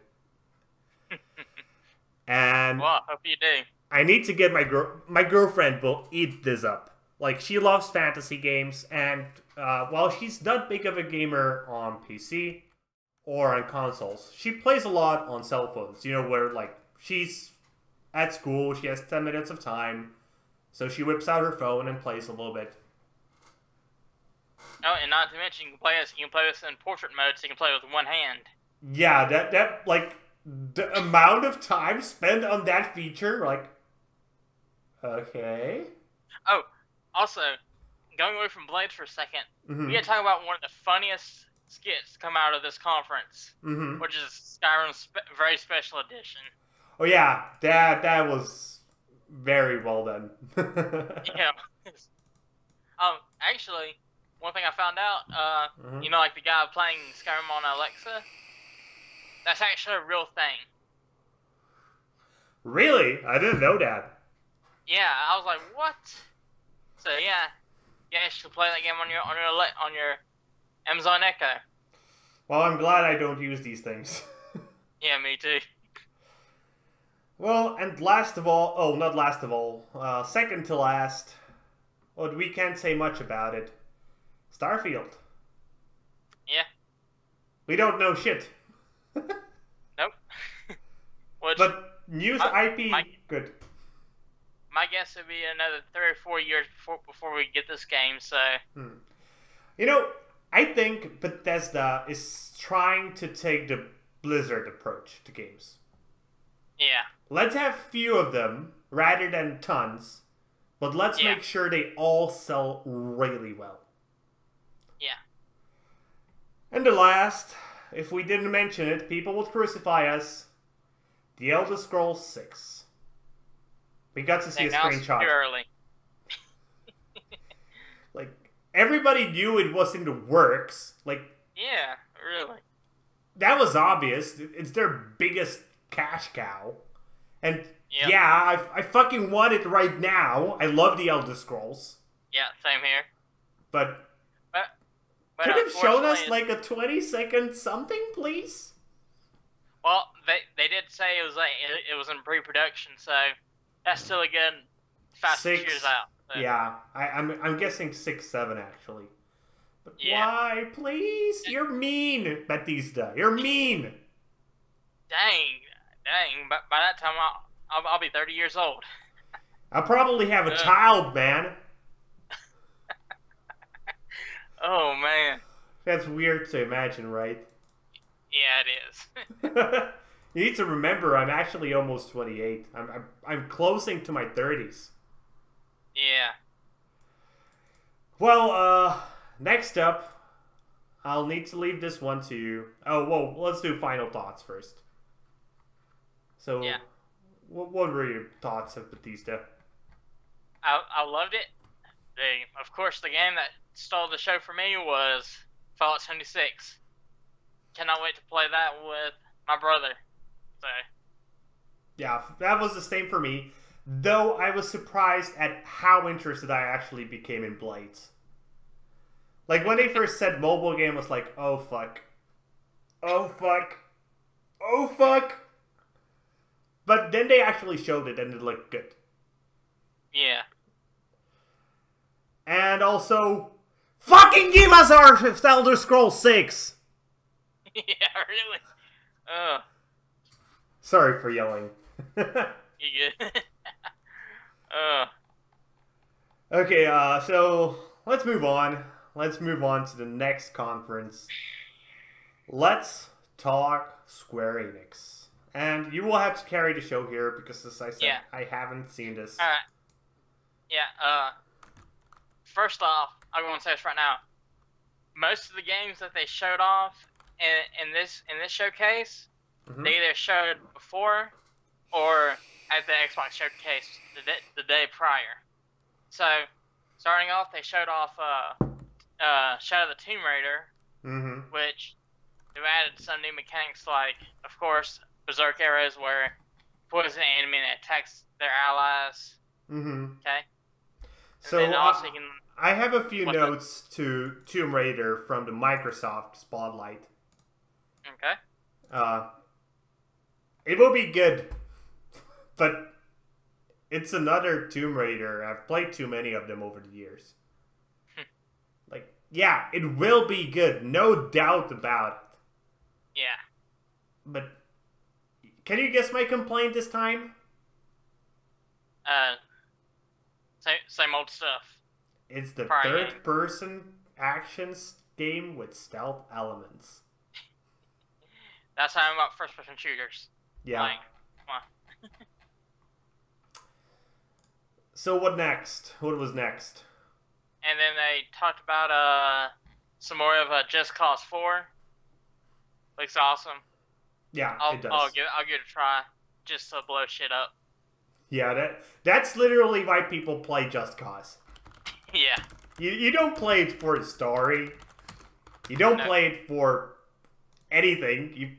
And... well, I hope you do. I need to get my girlfriend will eat this up. Like, she loves fantasy games, and while she's not big of a gamer on PC or on consoles, she plays a lot on cell phones. You know, where, like, she's at school, she has 10 minutes of time, so she whips out her phone and plays a little bit. Oh, and not to mention, you can play this in portrait mode, so you can play with one hand. Yeah, that like, the amount of time spent on that feature, like... Okay. Oh, also, going away from Blades for a second, we gotta talk about one of the funniest skits to come out of this conference, which is Skyrim's very special edition. Oh yeah, that was very well done. Yeah. Actually, one thing I found out, you know, like the guy playing Skyrim on Alexa, that's actually a real thing. Really? I didn't know that. Yeah, I was like, what? So yeah, you should play that game on your Amazon Echo. Well, I'm glad I don't use these things. Yeah, me too. Well, and last of all, oh, not last of all, second to last, well, we can't say much about it. Starfield. Yeah. We don't know shit. Nope. But news IP, good. My guess would be another 3 or 4 years before we get this game, so... You know, I think Bethesda is trying to take the Blizzard approach to games. Yeah. Let's have few of them, rather than tons, but let's make sure they all sell really well. Yeah. And the last, if we didn't mention it, people would crucify us. The Elder Scrolls 6. We got to see a screenshot. Too early. Like, everybody knew it was in the works. Like, yeah, really. That was obvious. It's their biggest cash cow. And yeah, I fucking want it right now. I love the Elder Scrolls. Yeah, same here. But could have shown us like a 20-second something, please? Well, they did say it was in pre-production, so that's still a good 5-6 years out. So. Yeah, I'm guessing 6, 7 actually. But why, please? You're mean, Bethesda. You're mean. Dang. But by that time, I'll be 30 years old. I'll probably have a child, man. Oh, man. That's weird to imagine, right? Yeah, it is. You need to remember, I'm actually almost 28. I'm closing to my 30s. Yeah. Well, next up, I'll need to leave this one to you. Oh, whoa, let's do final thoughts first. So, what were your thoughts of Bethesda? I loved it. Of course, the game that stole the show for me was Fallout 76. Cannot wait to play that with my brother. So. Yeah, that was the same for me. Though I was surprised at how interested I actually became in Blades. Like, when they first said mobile game, I was like, oh fuck. Oh fuck. Oh fuck. But then they actually showed it and it looked good. Yeah. And also, fucking give us our Elder Scrolls 6! Yeah, really? Sorry for yelling. You good? Okay, so let's move on. Let's move on to the next conference. Let's talk Square Enix. And you will have to carry the show here because, as I said, I haven't seen this. Alright. Yeah, first off, I'm going to say this right now. Most of the games that they showed off in this showcase, they either showed before or at the Xbox showcase the day prior. So, starting off, they showed off Shadow of the Tomb Raider, which they added some new mechanics like, of course, Berserk arrows where poison an enemy and attacks their allies. Okay? So, I have a few notes to Tomb Raider from the Microsoft Spotlight. Okay. It will be good, but it's another Tomb Raider. I've played too many of them over the years. Like, yeah, it will be good, no doubt about it. Yeah. But, can you guess my complaint this time? Same old stuff. It's the third-person action game with stealth elements. That's how I'm about first-person shooters. Yeah. Like, come on. So what next? What was next? And then they talked about some more of Just Cause 4. Looks awesome. Yeah, it does. I'll give it a try just to blow shit up. Yeah, that's literally why people play Just Cause. Yeah. You don't play it for the story. You don't play it for anything.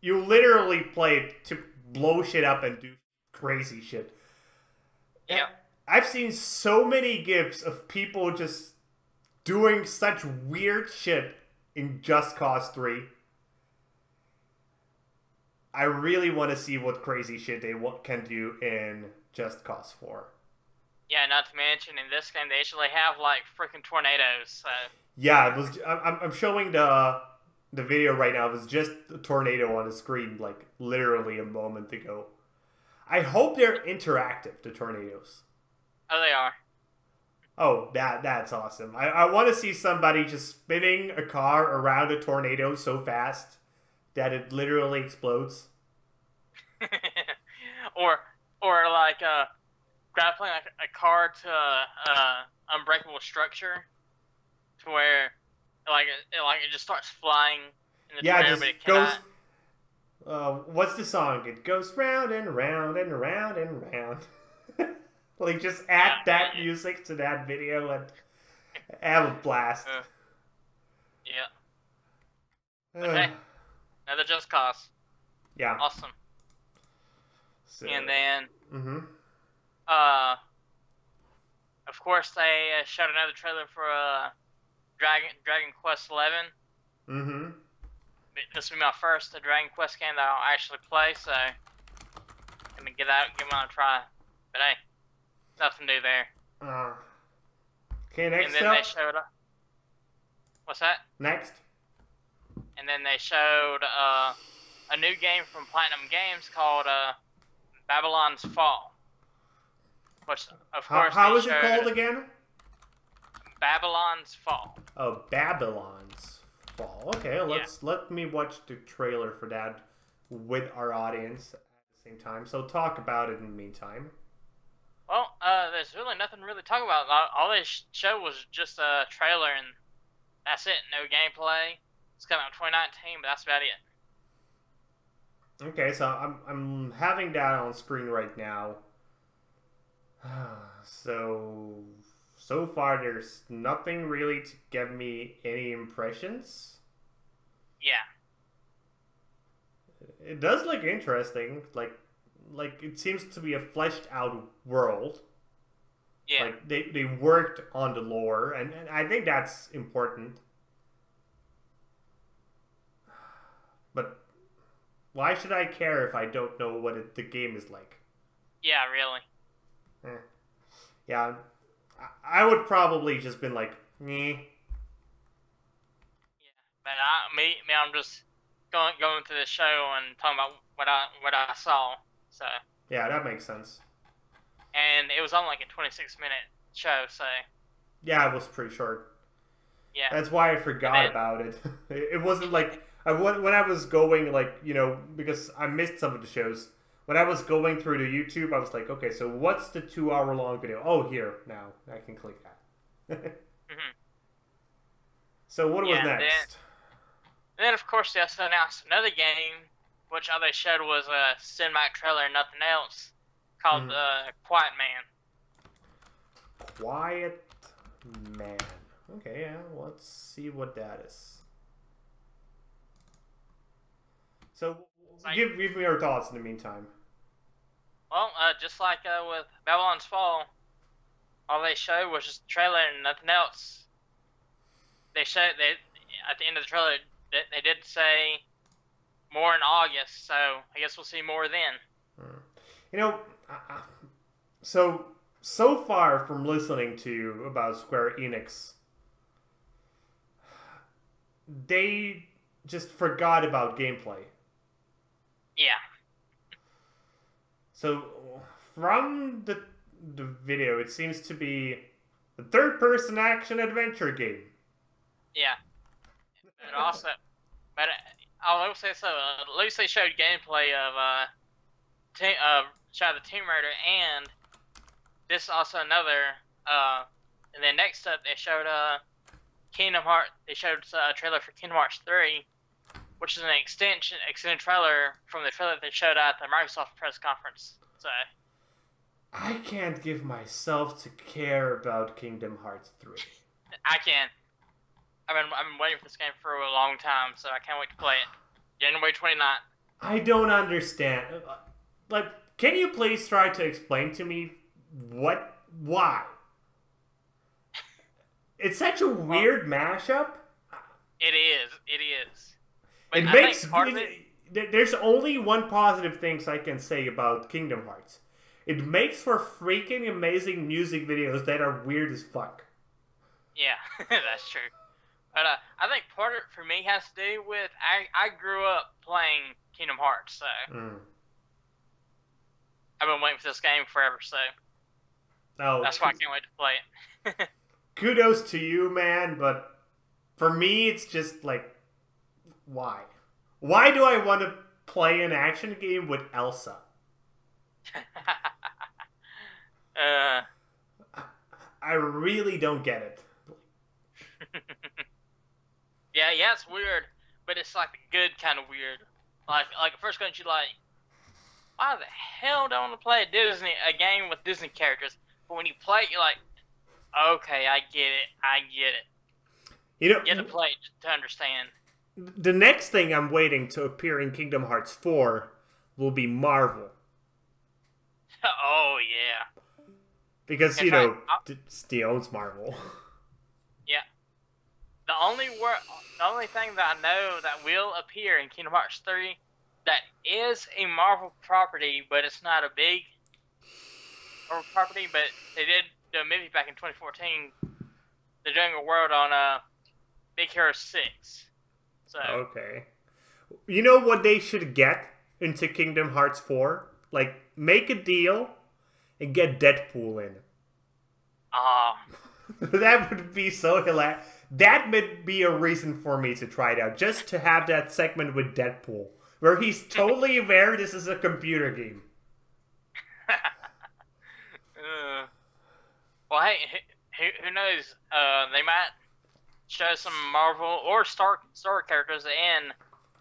You literally play it to blow shit up and do crazy shit. Yeah. I've seen so many GIFs of people just doing such weird shit in Just Cause 3. I really want to see what crazy shit they can do in Just Cause 4. Yeah, not to mention in this game they actually have like freaking tornadoes. So. Yeah, it was. I'm showing the video right now. It was just a tornado on the screen, like literally a moment ago. I hope they're interactive, the tornadoes. Oh, they are. Oh, that's awesome. I want to see somebody just spinning a car around a tornado so fast that it literally explodes. or like grappling a car to unbreakable structure to where it just starts flying in the tornado, but it cannot. What's the song? It goes round and round and round and round. Like, just add that music to that video and have a blast. Yeah. Okay. Another Just Cause. Yeah. Awesome. So, and then, of course, they showed another trailer for Dragon Quest 11. Mm-hmm. This will be my first Dragon Quest game that I'll actually play, so I'm gonna give one a try. But hey, nothing new there. Okay, next And then they showed. What's that? Next. And then they showed a new game from Platinum Games called Babylon's Fall. Which, of course, how is it called again? Babylon's Fall. Oh, Babylon's Fall. Okay, let me watch the trailer for that with our audience at the same time. So talk about it in the meantime. Well, there's really nothing to really talk about. All they showed was just a trailer, and that's it. No gameplay. It's coming out in 2019, but that's about it. Okay, so I'm having that on screen right now. So far there's nothing really to give me any impressions. Yeah. It does look interesting. Like it seems to be a fleshed out world. Yeah. Like they worked on the lore, and I think that's important. But why should I care if I don't know what the game is like? Yeah, really. Yeah, I would probably just been like, meh. Yeah, but I'm just going through the show and talking about what I saw. So. Yeah, that makes sense. And it was only like a 26-minute show, so. Yeah, it was pretty short. Yeah. That's why I forgot about it. It wasn't like when I was going, like, you know, because I missed some of the shows. When I was going through the YouTube, I was like, okay, so what's the 2-hour-long video? Oh, here, now. I can click that. Mm-hmm. So what was next? Then, of course, they also announced another game, which all they showed was a cinematic trailer and nothing else, called Quiet Man. Quiet Man. Okay, yeah, let's see what that is. So, give me your thoughts in the meantime. Well, just like with Babylon's Fall, all they showed was just a trailer and nothing else. At the end of the trailer, they did say more in August, so I guess we'll see more then. You know, so far from listening to you about Square Enix, they just forgot about gameplay. Yeah. So, from the video, it seems to be a third-person action-adventure game. Yeah. And also, but I will say so. At least they showed gameplay of Shadow of the Tomb Raider, and this also another. And then next up, they showed Kingdom Hearts. They showed a trailer for Kingdom Hearts 3. Which is an extended trailer from the trailer they showed at the Microsoft press conference. So. I can't give myself to care about Kingdom Hearts 3. I can. I've been waiting for this game for a long time, so I can't wait to play it. January 29th. I don't understand. Like, can you please try to explain to me why? It's such a weird mashup. It is. It is. But It makes part of it. There's only one positive things I can say about Kingdom Hearts. It makes for freaking amazing music videos that are weird as fuck. Yeah, that's true. But I think part of it for me has to do with I grew up playing Kingdom Hearts, so I've been waiting for this game forever, so that's why I can't wait to play it. Kudos to you, man, but for me, it's just like, why? Why do I want to play an action game with Elsa? I really don't get it. Yeah, it's weird, but it's like the good kind of weird. Like at first glance, you're like, why the hell do I want to play a game with Disney characters? But when you play it, you're like, okay, I get it. You have to play it to understand. The next thing I'm waiting to appear in Kingdom Hearts 4 will be Marvel. Oh, yeah. Because, Steve owns Marvel. Yeah. The only thing that I know that will appear in Kingdom Hearts 3 that is a Marvel property, but it's not a big Marvel property, but they did do a movie back in 2014. They're doing a world on Big Hero 6. So. Okay. You know what they should get into Kingdom Hearts 4? Like, make a deal and get Deadpool in. That would be so hilarious. That would be a reason for me to try it out. Just to have that segment with Deadpool. Where he's totally aware this is a computer game. Well, hey, who knows? They might show some Marvel or Star characters in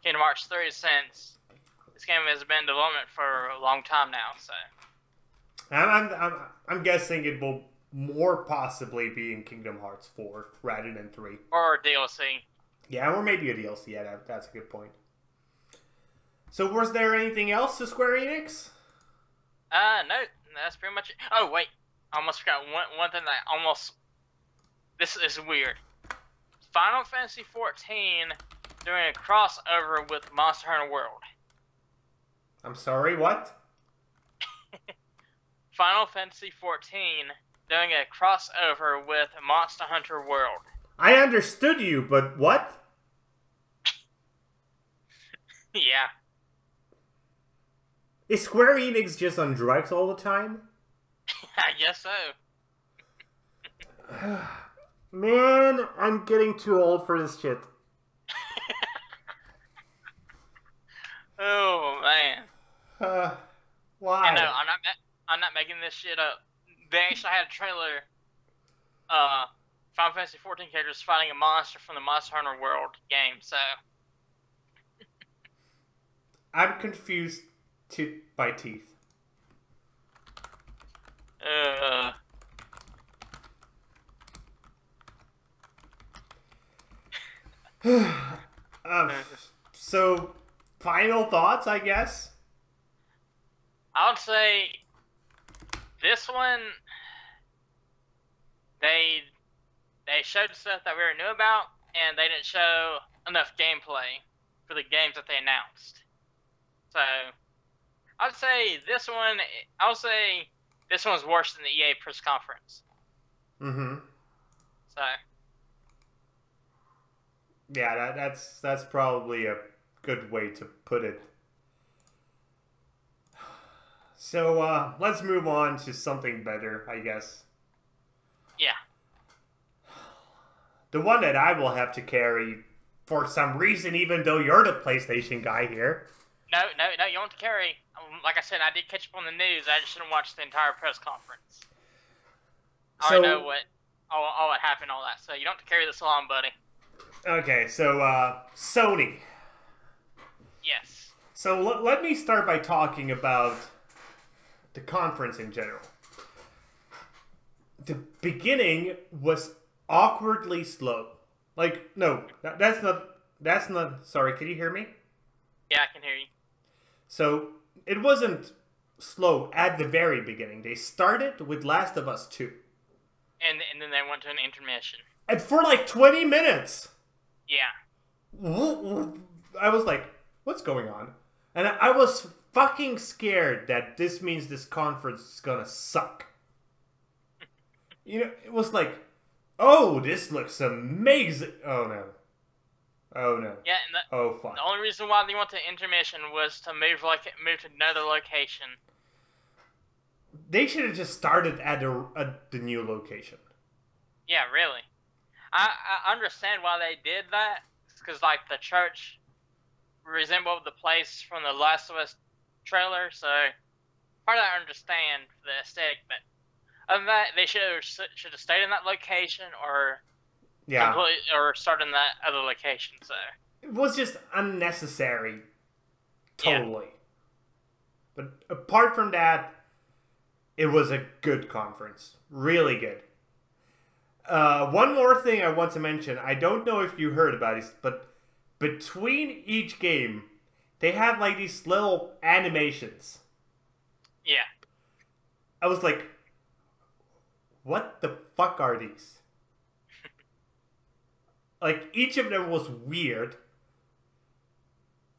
Kingdom Hearts 3 since this game has been in development for a long time now. So I'm guessing it will more possibly be in Kingdom Hearts 4 rather than 3. Or DLC. Yeah, or maybe a DLC. Yeah, that's a good point. So was there anything else to Square Enix? No, that's pretty much it. Oh, wait. I almost forgot one thing that this is weird. Final Fantasy XIV doing a crossover with Monster Hunter World. I'm sorry, what? Final Fantasy XIV doing a crossover with Monster Hunter World. I understood you, but what? Yeah. Is Square Enix just on drugs all the time? I guess so. Man, I'm getting too old for this shit. Oh man. Why? No, I'm not making this shit up. They actually had a trailer. Final Fantasy XIV characters fighting a monster from the Monster Hunter World game. So. I'm confused by teeth. So, final thoughts, I guess? I would say this one, they showed stuff that we already knew about, and they didn't show enough gameplay for the games that they announced. So, I would say this one was worse than the EA press conference. Mm-hmm. So. Yeah, that's probably a good way to put it. So, let's move on to something better, I guess. Yeah. The one that I will have to carry for some reason, even though you're the PlayStation guy here. No, you want to carry. Like I said, I did catch up on the news. I just didn't watch the entire press conference. I already know all what happened, all that. So you don't have to carry this along, buddy. Okay, so Sony. Yes. So let me start by talking about the conference in general. the beginning was awkwardly slow. Like, no, that's not, sorry, can you hear me? Yeah, I can hear you. So, it wasn't slow at the very beginning. They started with Last of Us 2. And then they went to an intermission. And for like 20 minutes! Yeah. I was like, what's going on? And I was fucking scared that this means this conference is gonna suck. You know, it was like, oh, this looks amazing. Oh no. Oh no. Yeah, and oh fuck. The only reason why they went to intermission was to move to another location. They should have just started at the new location. Yeah, really. I understand why they did that. It's because, like, the church resembled the place from the Last of Us trailer, so part of that I understand the aesthetic, but other than that, they should have stayed in that location or started in that other location. So it was just unnecessary, totally. Yeah. But apart from that, it was a good conference, really good. One more thing I want to mention. I don't know if you heard about this, but between each game, they had like these little animations. Yeah. I was like, what the fuck are these? Like, each of them was weird.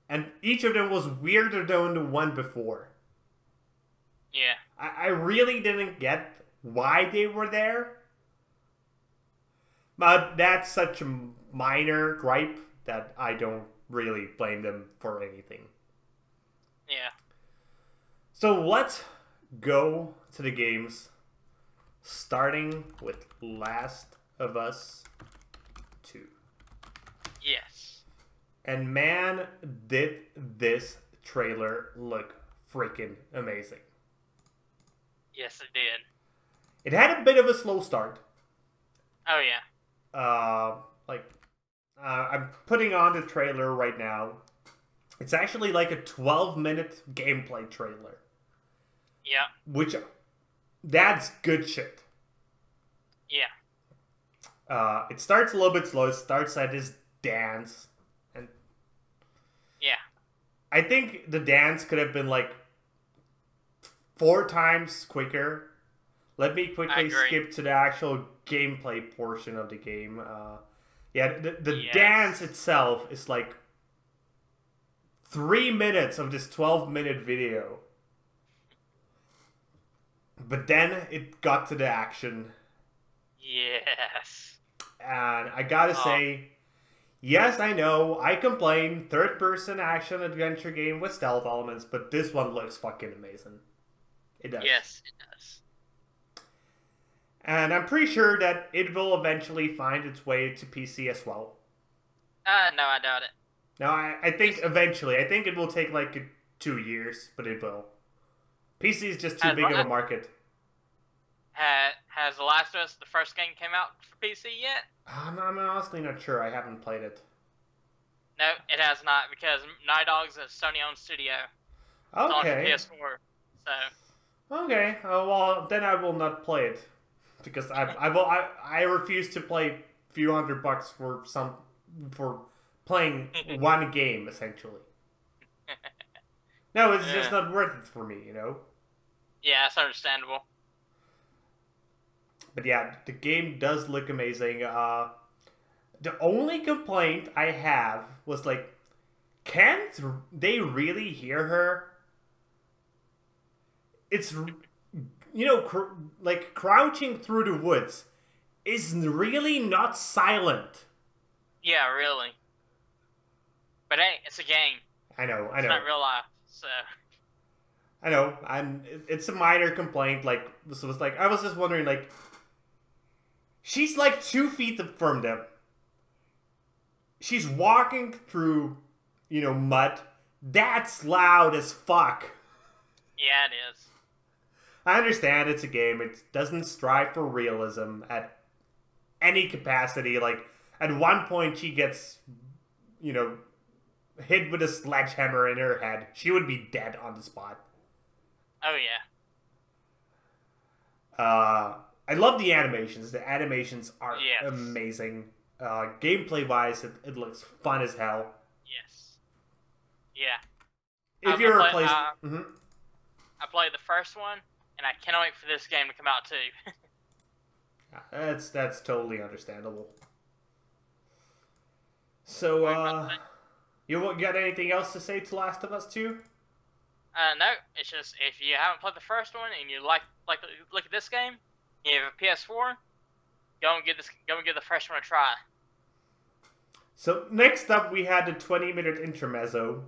And each of them was weirder than the one before. Yeah. I really didn't get why they were there. But that's such a minor gripe that I don't really blame them for anything. Yeah. So let's go to the games, starting with Last of Us 2. Yes. And man, did this trailer look freaking amazing. Yes, it did. It had a bit of a slow start. Oh, yeah. I'm putting on the trailer right now. It's actually like a 12-minute gameplay trailer. Yeah. Which, that's good shit. Yeah. It starts a little bit slow. It starts at this dance. And yeah. I think the dance could have been like 4 times quicker. Let me quickly skip to the actual gameplay portion of the game. The dance itself is like 3 minutes of this 12-minute video. But then it got to the action. Yes. And I gotta say, yes, I know, I complain, third-person action-adventure game with stealth elements, but this one looks fucking amazing. It does. Yes, it does. And I'm pretty sure that it will eventually find its way to PC as well. No, I doubt it. No, I think eventually. I think it will take like 2 years, but it will. PC is just too big of a market. Has The Last of Us, the first game, came out for PC yet? I'm honestly not sure. I haven't played it. No, it has not, because Naughty Dog's a Sony-owned studio. Okay. It's on PS4, so... Okay, well, then I will not play it. Because I refuse to pay a few $100 for playing one game, essentially. No, it's just not worth it for me, you know? Yeah, that's understandable. But yeah, the game does look amazing. The only complaint I have was like, can't they really hear her? It's, you know, like crouching through the woods is really not silent. Yeah, really. But hey, it's a game. I know. It's not real life, so... I know, and it's a minor complaint. Like, so it's like I was just wondering, like, she's like 2 feet from them. She's walking through, you know, mud. That's loud as fuck. Yeah, it is. I understand it's a game. It doesn't strive for realism at any capacity. Like, at one point she gets, you know, hit with a sledgehammer in her head. She would be dead on the spot. Oh, yeah. I love the animations. The animations are Yes. amazing. Gameplay-wise, it looks fun as hell. Yes. Yeah. If you're a place... I played the first one, and I cannot wait for this game to come out too. That's totally understandable. So, you got anything else to say to Last of Us 2? No, it's just if you haven't played the first one and you like look at this game, you have a PS4, go and give the first one a try. So next up, we had the 20-minute intermezzo,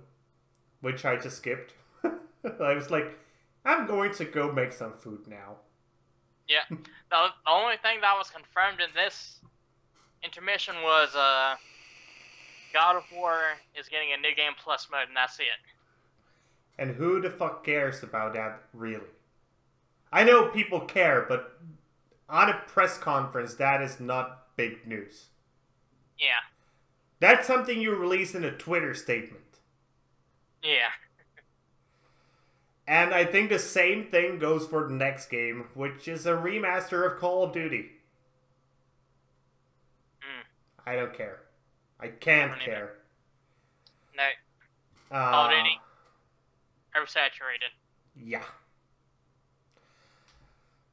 which I just skipped. I was like, I'm going to go make some food now. Yeah, the only thing that was confirmed in this intermission was God of War is getting a new game plus mode, and that's it. And who the fuck cares about that, really? I know people care, but on a press conference, that is not big news. Yeah. That's something you release in a Twitter statement. Yeah. And I think the same thing goes for the next game, which is a remaster of Call of Duty. I don't care. I can't care. No. Call of Duty. Oversaturated. Yeah.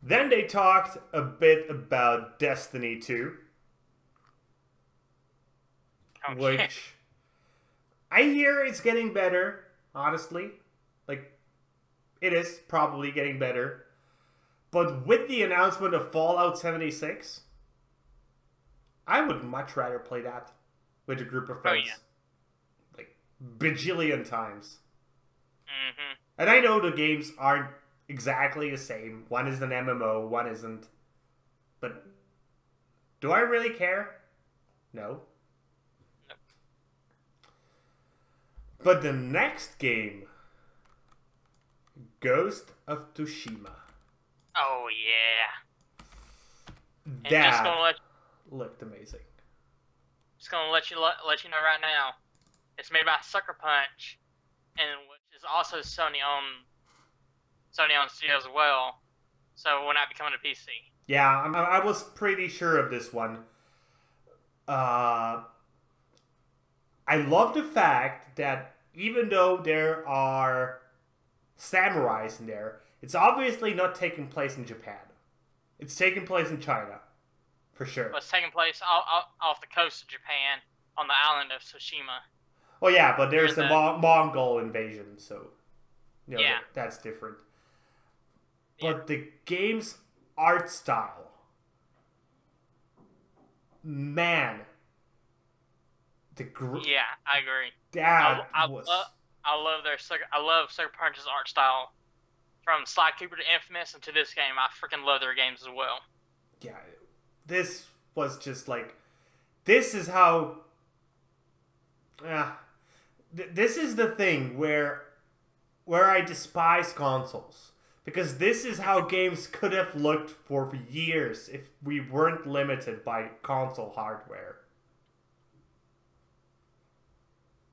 Then they talked a bit about Destiny 2. Okay. Which I hear it's getting better, honestly. Like, it is probably getting better. But with the announcement of Fallout 76, I would much rather play that with a group of friends. Oh, yeah. Like, bajillion times. Mm-hmm. And I know the games aren't exactly the same. One is an MMO, one isn't. But do I really care? No. Nope. But the next game, Ghost of Tsushima. Oh yeah. That looked amazing. Just gonna let you know right now, it's made by Sucker Punch, and which is also Sony on Studio as well. So we're not becoming a PC. Yeah, I was pretty sure of this one. I love the fact that even though there are samurais in there, it's obviously not taking place in Japan. It's taking place in China, for sure. Well, it's taking place off the coast of Japan, on the island of Tsushima. Oh yeah, but there's the Mongol invasion, so you know, yeah, that's different. But the game's art style, man. Yeah, I agree. I love Sucker Punch's art style. From Sly Cooper to Infamous and to this game, I freaking love their games as well. Yeah, this was just like, this is how. This is the thing where I despise consoles. Because this is how games could have looked for years if we weren't limited by console hardware.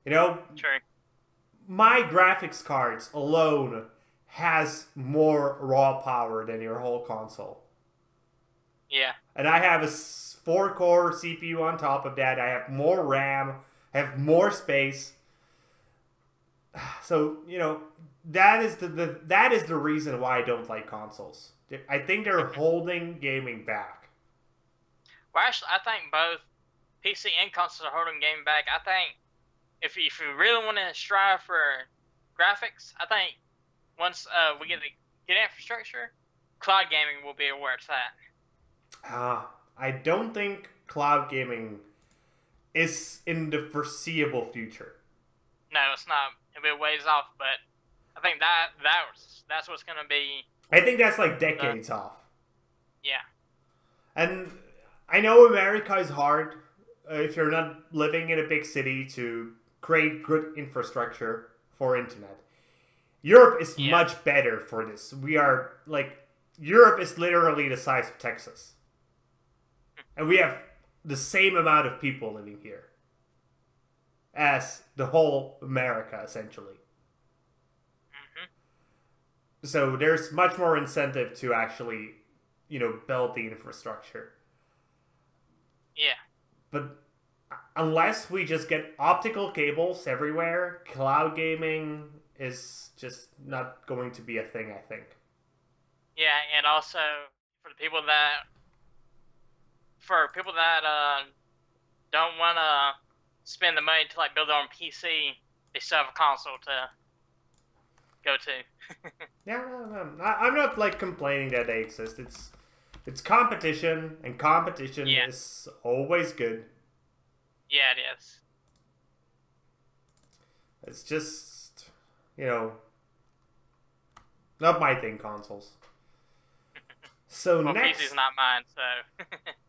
You know? True. My graphics cards alone has more raw power than your whole console. Yeah. And I have a 4-core CPU on top of that. I have more RAM. I have more space. So, you know, that is the reason why I don't like consoles. I think they're holding gaming back. Well, actually, I think both PC and consoles are holding gaming back. I think if you really want to strive for graphics, I think once we get infrastructure, cloud gaming will be where it's at. I don't think cloud gaming is in the foreseeable future. No, it's not. It'll be a ways off, but I think that's what's going to be. I think that's like decades off. Yeah. And I know America is hard if you're not living in a big city to create good infrastructure for internet. Europe is much better for this. We are like, Europe is literally the size of Texas. And we have the same amount of people living here as the whole America, essentially. Mm-hmm. So there's much more incentive to actually build the infrastructure. Yeah. But unless we just get optical cables everywhere, cloud gaming is just not going to be a thing, I think. Yeah, and also for people that don't want to spend the money to like build their own PC, they still have a console to go to. Yeah, I'm not like complaining that they exist. It's competition, and competition is always good. Yeah, it is. It's just, not my thing, consoles. So well, next, PC's not mine, so.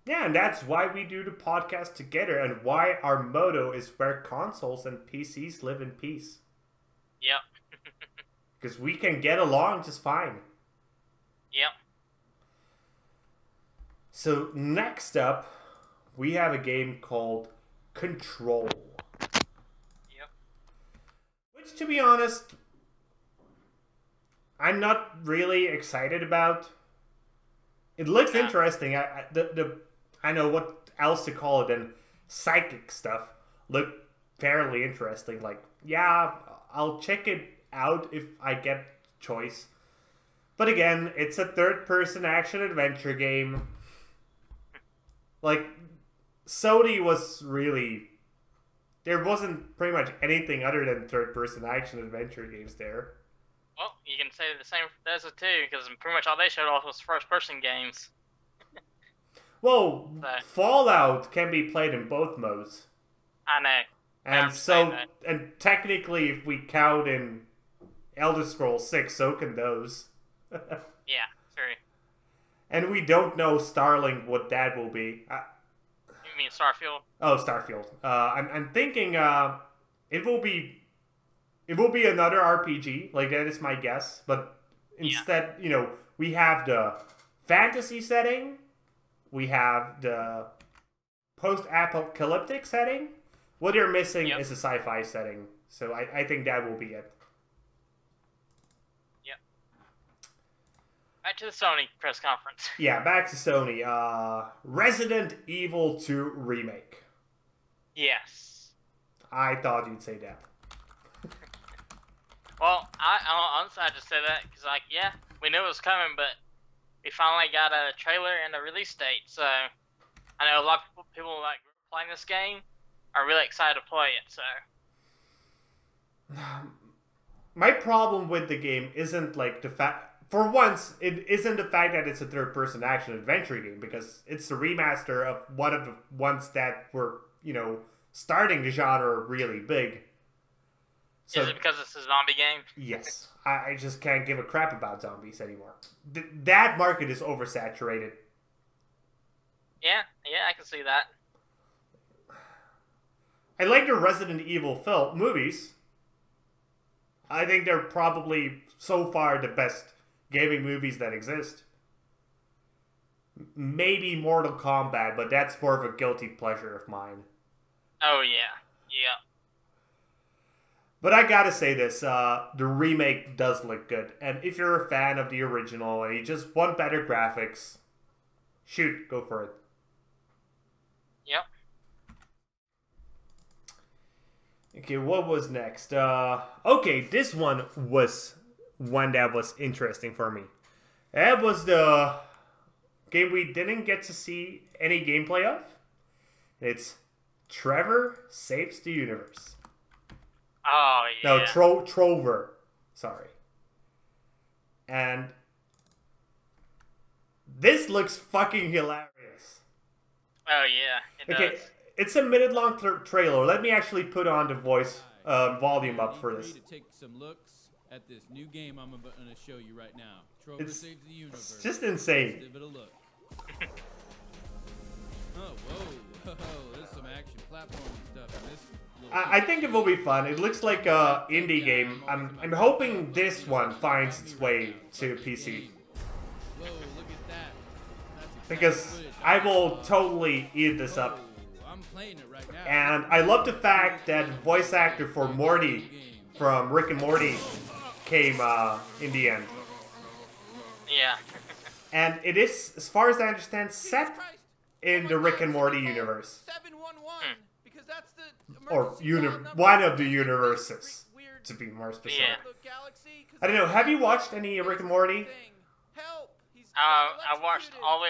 Yeah, and that's why we do the podcast together, and why our motto is where consoles and PCs live in peace. Yep. Because we can get along just fine. Yep. So next up, we have a game called Control. Yep. Which, to be honest, I'm not really excited about. It looks interesting. I know what else to call it, and psychic stuff look fairly interesting. Like, yeah, I'll check it out if I get choice. But again, it's a third-person action-adventure game. Like, Sony was really... There wasn't pretty much anything other than third-person action-adventure games there. Well, you can say the same for Bethesda too, because pretty much all they showed off was first-person games. Well, Fallout can be played in both modes. I know. And and technically, if we count in Elder Scrolls 6, so can those. Yeah, true. And we don't know Starlink what that will be. You mean Starfield? Oh, Starfield. I'm thinking it will be another RPG. Like, that is my guess. But instead, we have the fantasy setting. We have the post-apocalyptic setting. What they're missing is a sci-fi setting. So I think that will be it. Yep. Back to the Sony press conference. Yeah, back to Sony. Resident Evil 2 Remake. Yes. I thought you'd say that. Well, honestly, I just said that because, like, yeah, we knew it was coming, but we finally got a trailer and a release date. So I know a lot of people like playing this game are really excited to play it. So my problem with the game isn't like the fact. For once, it isn't the fact that it's a third-person action-adventure game, because it's the remaster of one of the ones that were, starting the genre really big. So, is it because it's a zombie game? Yes. I just can't give a crap about zombies anymore. That market is oversaturated. Yeah, I can see that. I like the Resident Evil movies. I think they're probably, so far, the best gaming movies that exist. Maybe Mortal Kombat, but that's more of a guilty pleasure of mine. Oh, yeah. Yeah. But I gotta say this, the remake does look good. And if you're a fan of the original and you just want better graphics, shoot, go for it. Yep. Okay, what was next? Okay, this one was one that was interesting for me. That was the game we didn't get to see any gameplay of. It's Trevor Saves the Universe. Oh, yeah. No, Trover. Sorry. And this looks fucking hilarious. Oh, yeah, it does. It's a minute-long trailer. Let me actually put on the voice volume up for this. To take some looks at this new game I'm going to show you right now. Trover Saves the Universe. It's just insane. Give it a look. Oh, whoa. There's some action platforming stuff in this. I think it will be fun. It looks like a indie game. I'm hoping this one finds its way to PC. Whoa, look at that. Because I will totally eat this up. I'm playing it right now. And I love the fact that voice actor for Morty from Rick and Morty came in the end. Yeah. And it is, as far as I understand, set in the Rick and Morty universe. 711, because that's the Or one of the universes, to be more specific. Yeah. I don't know, have you watched any Rick and Morty? I watched all the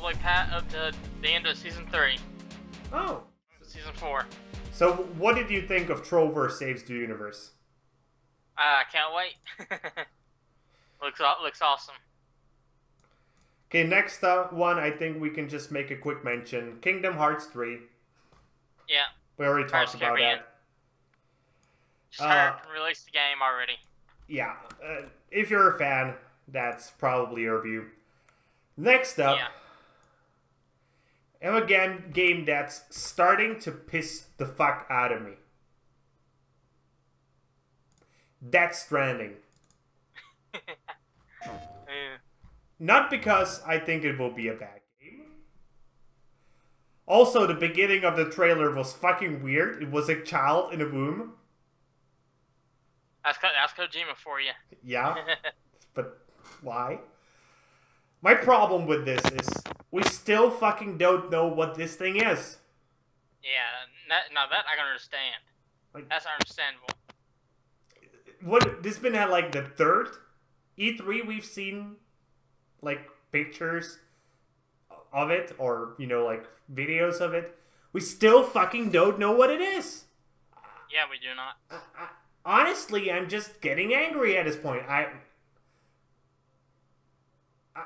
way up to the end of season 3. Oh. Season 4. So, what did you think of Trover Saves the Universe? I can't wait. looks awesome. Okay, next one, I think we can just make a quick mention. Kingdom Hearts 3. Yeah. We already talked about that. Just heard release the game already. Yeah. If you're a fan, that's probably your view. Next up, and again, game that's starting to piss the fuck out of me. Death Stranding. Not because I think it will be a bad game. Also, the beginning of the trailer was fucking weird. It was a child in a womb. That's Kojima for you. Yeah, but why? My problem with this is we still fucking don't know what this thing is. Yeah, now that I can understand. Like, that's understandable. What this been at like the third E3 we've seen, like pictures of it or like videos of it. We still fucking don't know what it is. Yeah, we do not. Honestly, I'm just getting angry at this point.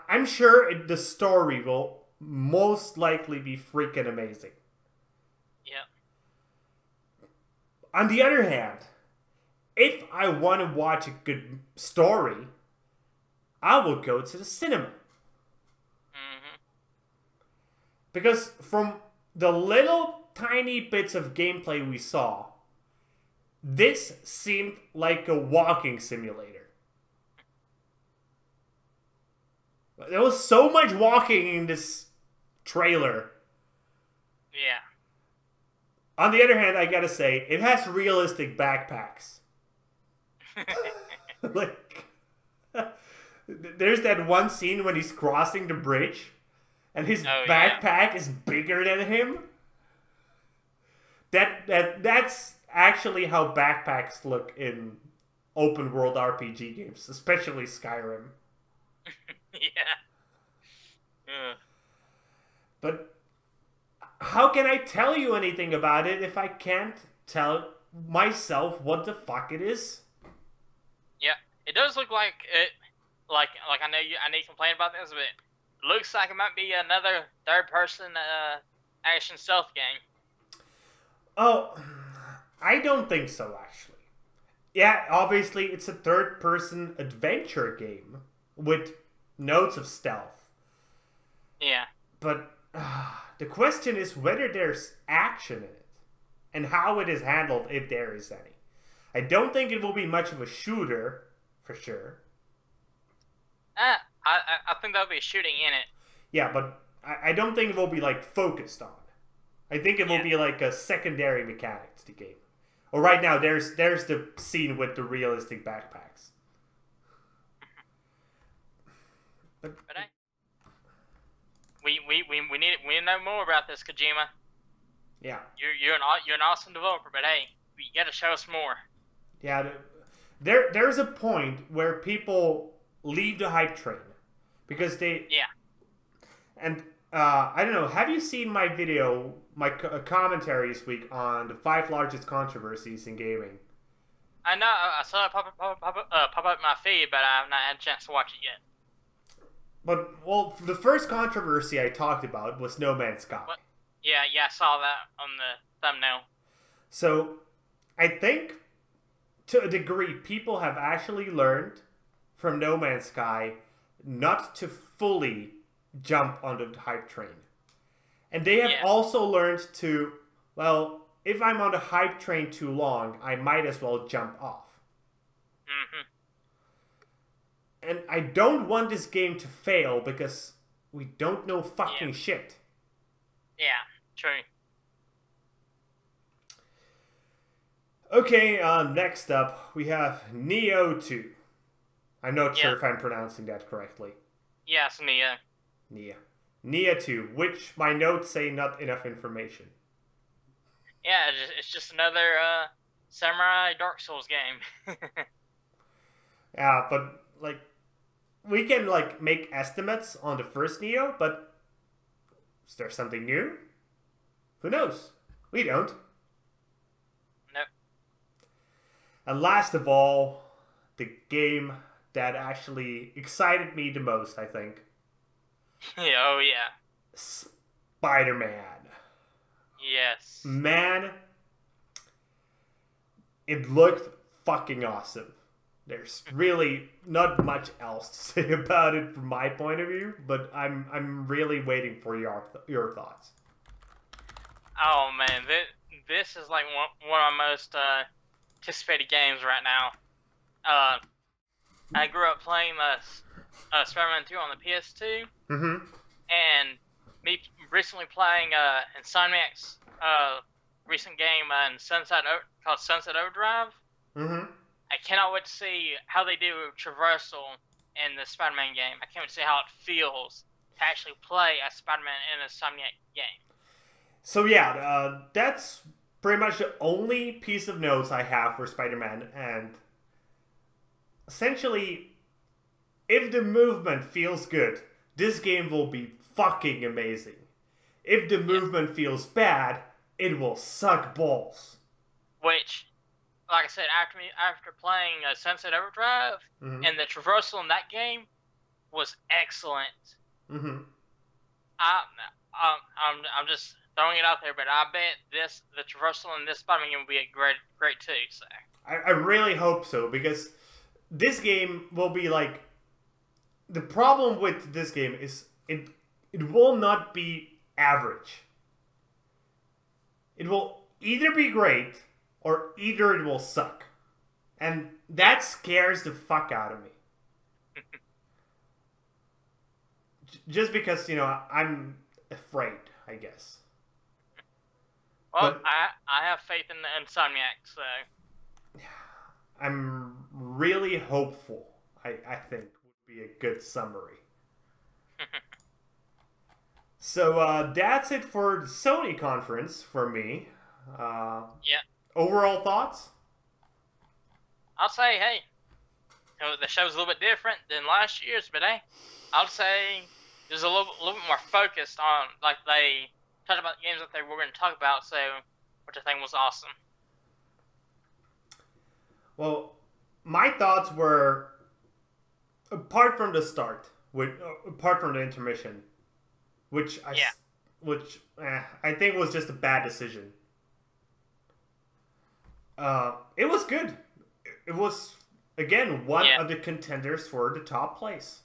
I'm sure the story will most likely be freaking amazing. Yeah. On the other hand, if I want to watch a good story, I will go to the cinema. Mm-hmm. Because from the little tiny bits of gameplay we saw, this seemed like a walking simulator. There was so much walking in this trailer. Yeah. On the other hand, I gotta say, it has realistic backpacks. Like, there's that one scene when he's crossing the bridge, and his backpack is bigger than him. That's actually how backpacks look in open world RPG games, especially Skyrim. Yeah. But how can I tell you anything about it if I can't tell myself what the fuck it is? Yeah, it does look like it. Like I know you complain about this, but it looks like it might be another third-person action stealth game. Oh, I don't think so, actually. Yeah, obviously it's a third-person adventure game with notes of stealth. Yeah. But the question is whether there's action in it and how it is handled, if there is any. I don't think it will be much of a shooter, for sure. I think there'll be shooting in it. Yeah, but I don't think it will be like focused on. I think it will be like a secondary mechanic to the game. Or right now, there's the scene with the realistic backpacks. But we need to know more about this, Kojima. Yeah. You're an awesome developer, but hey, you gotta show us more. Yeah, there's a point where people leave the hype train because they. Yeah. And I don't know. Have you seen my video, my commentary this week on the 5 largest controversies in gaming? I know. I saw it pop up my feed, but I have not had a chance to watch it yet. But the first controversy I talked about was No Man's Sky. What? Yeah, I saw that on the thumbnail. So, I think, to a degree, people have actually learned from No Man's Sky not to fully jump onto the hype train. And they have also learned to, well, if I'm on the hype train too long, I might as well jump off. Mm-hmm. And I don't want this game to fail because we don't know fucking shit. Yeah, true. Okay, next up, we have Neo 2. I'm not sure if I'm pronouncing that correctly. Yeah, it's Neo. Nia 2, which my notes say not enough information. Yeah, it's just another Samurai Dark Souls game. Yeah, but like we can like make estimates on the first Neo, but is there something new? Who knows? We don't. Nope. And last of all, the game that actually excited me the most, I think. Oh yeah. Spider-Man. Yes. Man, it looked fucking awesome. There's really not much else to say about it from my point of view, but I'm really waiting for your thoughts. Oh man, this is like one of my most anticipated games right now. I grew up playing Spider-Man 2 on the PS2, and me recently playing Insomniac's recent game called Sunset Overdrive. I cannot wait to see how they do traversal in the Spider-Man game. I can't wait to see how it feels to actually play as Spider-Man in a Insomniac game. So yeah, that's pretty much the only piece of notes I have for Spider-Man, and essentially, if the movement feels good, this game will be fucking amazing. If the movement feels bad, it will suck balls. Which, like I said, after playing Sunset Overdrive, and the traversal in that game was excellent. I'm just throwing it out there, but I bet the traversal in this Spider-Man game will be a great too. So I really hope so, because this game will be like, the problem with this game is it will not be average. It will either be great or either it will suck. And that scares the fuck out of me. Just because, I'm afraid, I guess. Well, but I have faith in the Insomniac, so I'm really hopeful, I think would be a good summary. So that's it for the Sony conference for me. Yeah. Overall thoughts? I'll say, hey, the show's a little bit different than last year's, but hey, I'll say there's a little bit more focused on, like, they talked about the games that they were going to talk about, so which I think was awesome. Well, my thoughts were, apart from the start, apart from the intermission, which I think was just a bad decision. It was good. It was, again, one of the contenders for the top place.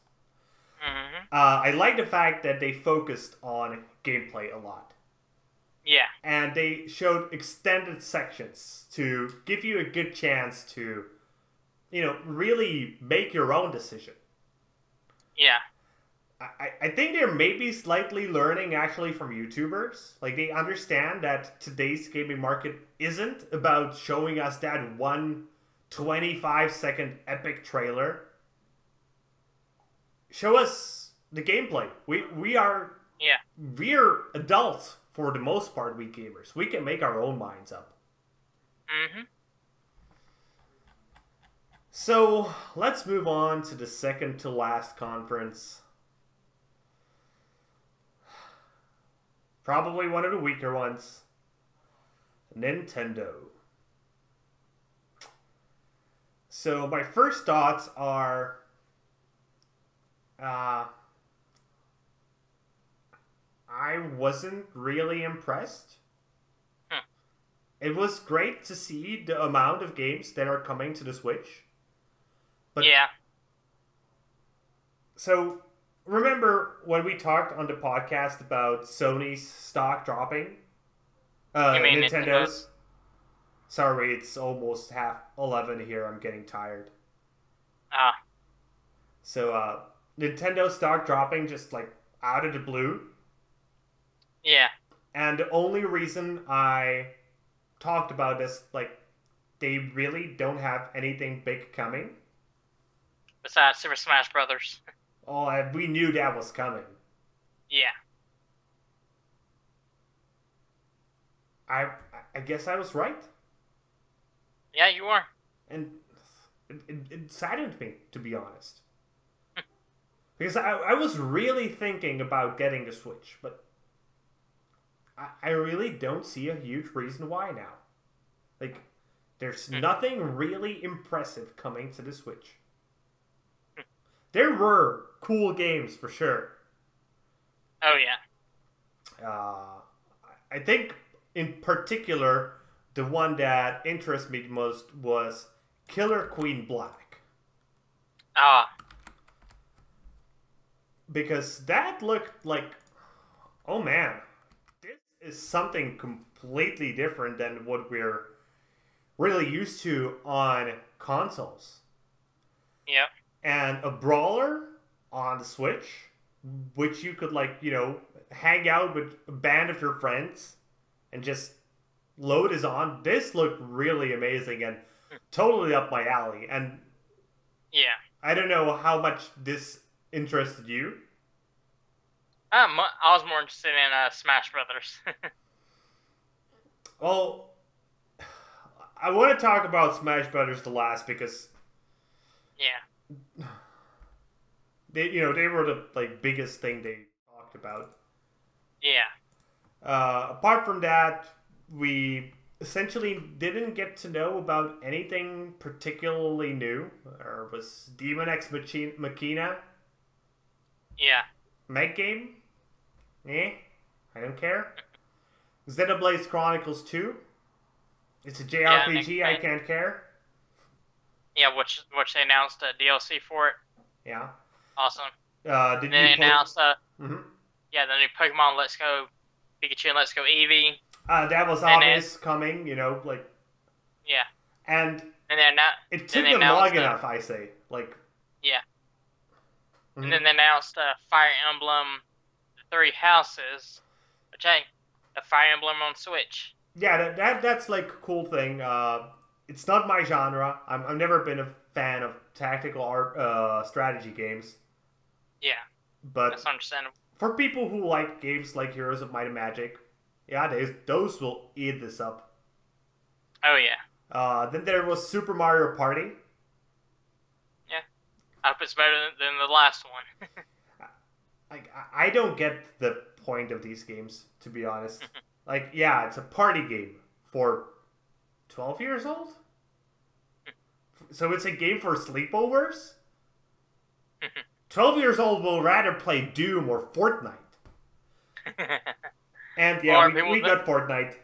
I like the fact that they focused on gameplay a lot. Yeah. And they showed extended sections to give you a good chance to, really make your own decision. Yeah. I think they're maybe slightly learning actually from YouTubers. Like, they understand that today's gaming market isn't about showing us that one 25-second epic trailer. Show us the gameplay. We're adults for the most part, we gamers. We can make our own minds up. So, let's move on to the second to last conference. Probably one of the weaker ones. Nintendo. So, my first thoughts are, I wasn't really impressed. It was great to see the amount of games that are coming to the Switch. But yeah. So, remember when we talked on the podcast about Sony's stock dropping? You mean Nintendo's? Sorry, it's almost 11:30 here. I'm getting tired. So, Nintendo stock dropping just like out of the blue. Yeah. And the only reason I talked about this, like, they really don't have anything big coming. Besides Super Smash Brothers. Oh, we knew that was coming. Yeah. I guess I was right. Yeah, you are. And it saddened me, to be honest. Because I was really thinking about getting the Switch, but I really don't see a huge reason why now. Like, there's nothing really impressive coming to the Switch. There were cool games, for sure. Oh, yeah. I think, in particular, the one that interests me most was Killer Queen Black. Ah. Because that looked like, oh man, this is something completely different than what we're really used to on consoles. Yep. And a brawler on the Switch, which you could, like, you know, hang out with a band of your friends and just load is on. This looked really amazing and totally up my alley. And yeah, I don't know how much this interested you. I was more interested in Smash Brothers. Well, I want to talk about Smash Brothers the last because yeah, they were the like biggest thing they talked about. Yeah. Apart from that, we essentially didn't get to know about anything particularly new. There was Demon X Machina. Yeah. Meg game? I don't care. Xenoblade Chronicles 2. It's a JRPG, yeah, I can't care. Yeah, which they announced a DLC for it. Yeah. Awesome. Did they announced yeah, the new Pokemon Let's Go Pikachu and Let's Go Eevee. That was obvious coming, you know, like. Yeah. And then it took them long enough, I say. Like. Yeah. And then they announced Fire Emblem, the Three Houses, which hey, a Fire Emblem on Switch. Yeah, that's like a cool thing. It's not my genre. I've never been a fan of tactical strategy games. Yeah. But that's understandable. For people who like games like Heroes of Might and Magic, yeah, those will eat this up. Oh yeah. Then there was Super Mario Party. Yeah, I hope it's better than the last one. Like, I don't get the point of these games, to be honest. Like, yeah, it's a party game for 12 years old? So it's a game for sleepovers? 12 years old will rather play Doom or Fortnite. And yeah, we got Fortnite.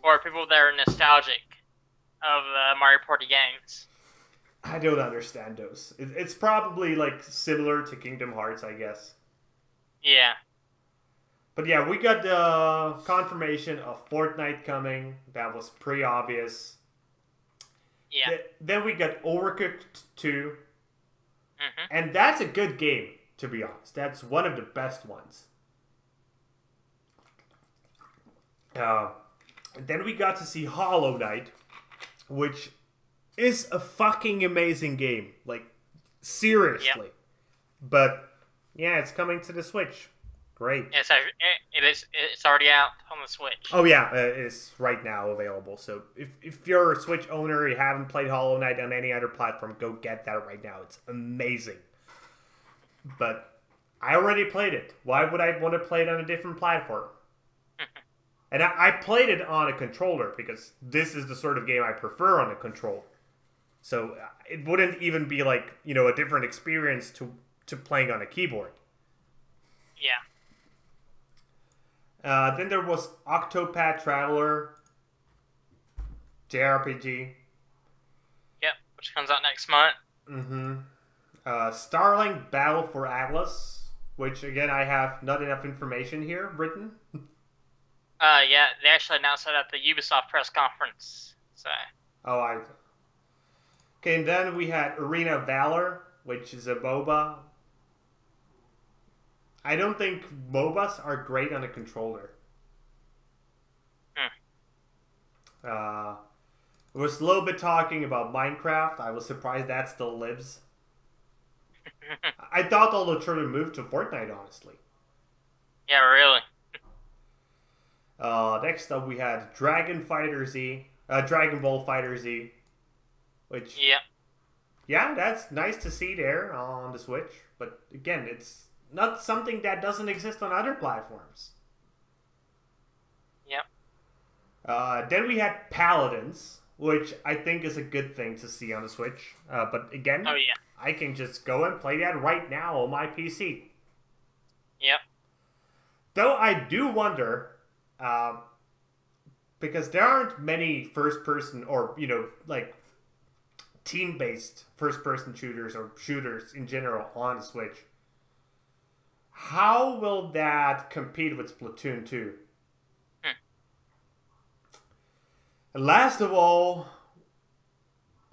Or people that are nostalgic of the Mario Party games. I don't understand those. It's probably like similar to Kingdom Hearts, I guess. Yeah. But yeah, we got the confirmation of Fortnite coming. That was pretty obvious. Yeah. Then we got Overcooked 2. And that's a good game, to be honest. That's one of the best ones. Then we got to see Hollow Knight, which is a fucking amazing game. Like, seriously. Yep. But, yeah, it's coming to the Switch. Great. It's already out on the Switch. Oh, yeah, it's right now available. So, if you're a Switch owner, you haven't played Hollow Knight on any other platform, go get that right now. It's amazing. But I already played it. Why would I want to play it on a different platform? And I played it on a controller because this is the sort of game I prefer on a controller. So it wouldn't even be like, you know, a different experience to playing on a keyboard. Yeah. Then there was Octopath Traveler, JRPG. Yep, which comes out next month. Starlink Battle for Atlas, which again I have not enough information here written. Yeah, they actually announced that at the Ubisoft press conference. So. Okay, and then we had Arena of Valor, which is a MOBA. I don't think MOBAs are great on a controller. There was a little bit talking about Minecraft. I was surprised that still lives. I thought all the children moved to Fortnite, honestly. Yeah, really. Next up we had Dragon Ball Fighter Z, which yeah, that's nice to see there on the Switch. But again, it's not something that doesn't exist on other platforms. Yep. Then we had Paladins, which I think is a good thing to see on the Switch. But again, oh yeah, I can just go and play that right now on my PC. Yep. Though I do wonder, because there aren't many first-person or, like, team-based first-person shooters or shooters in general on the Switch. How will that compete with Splatoon 2? And last of all,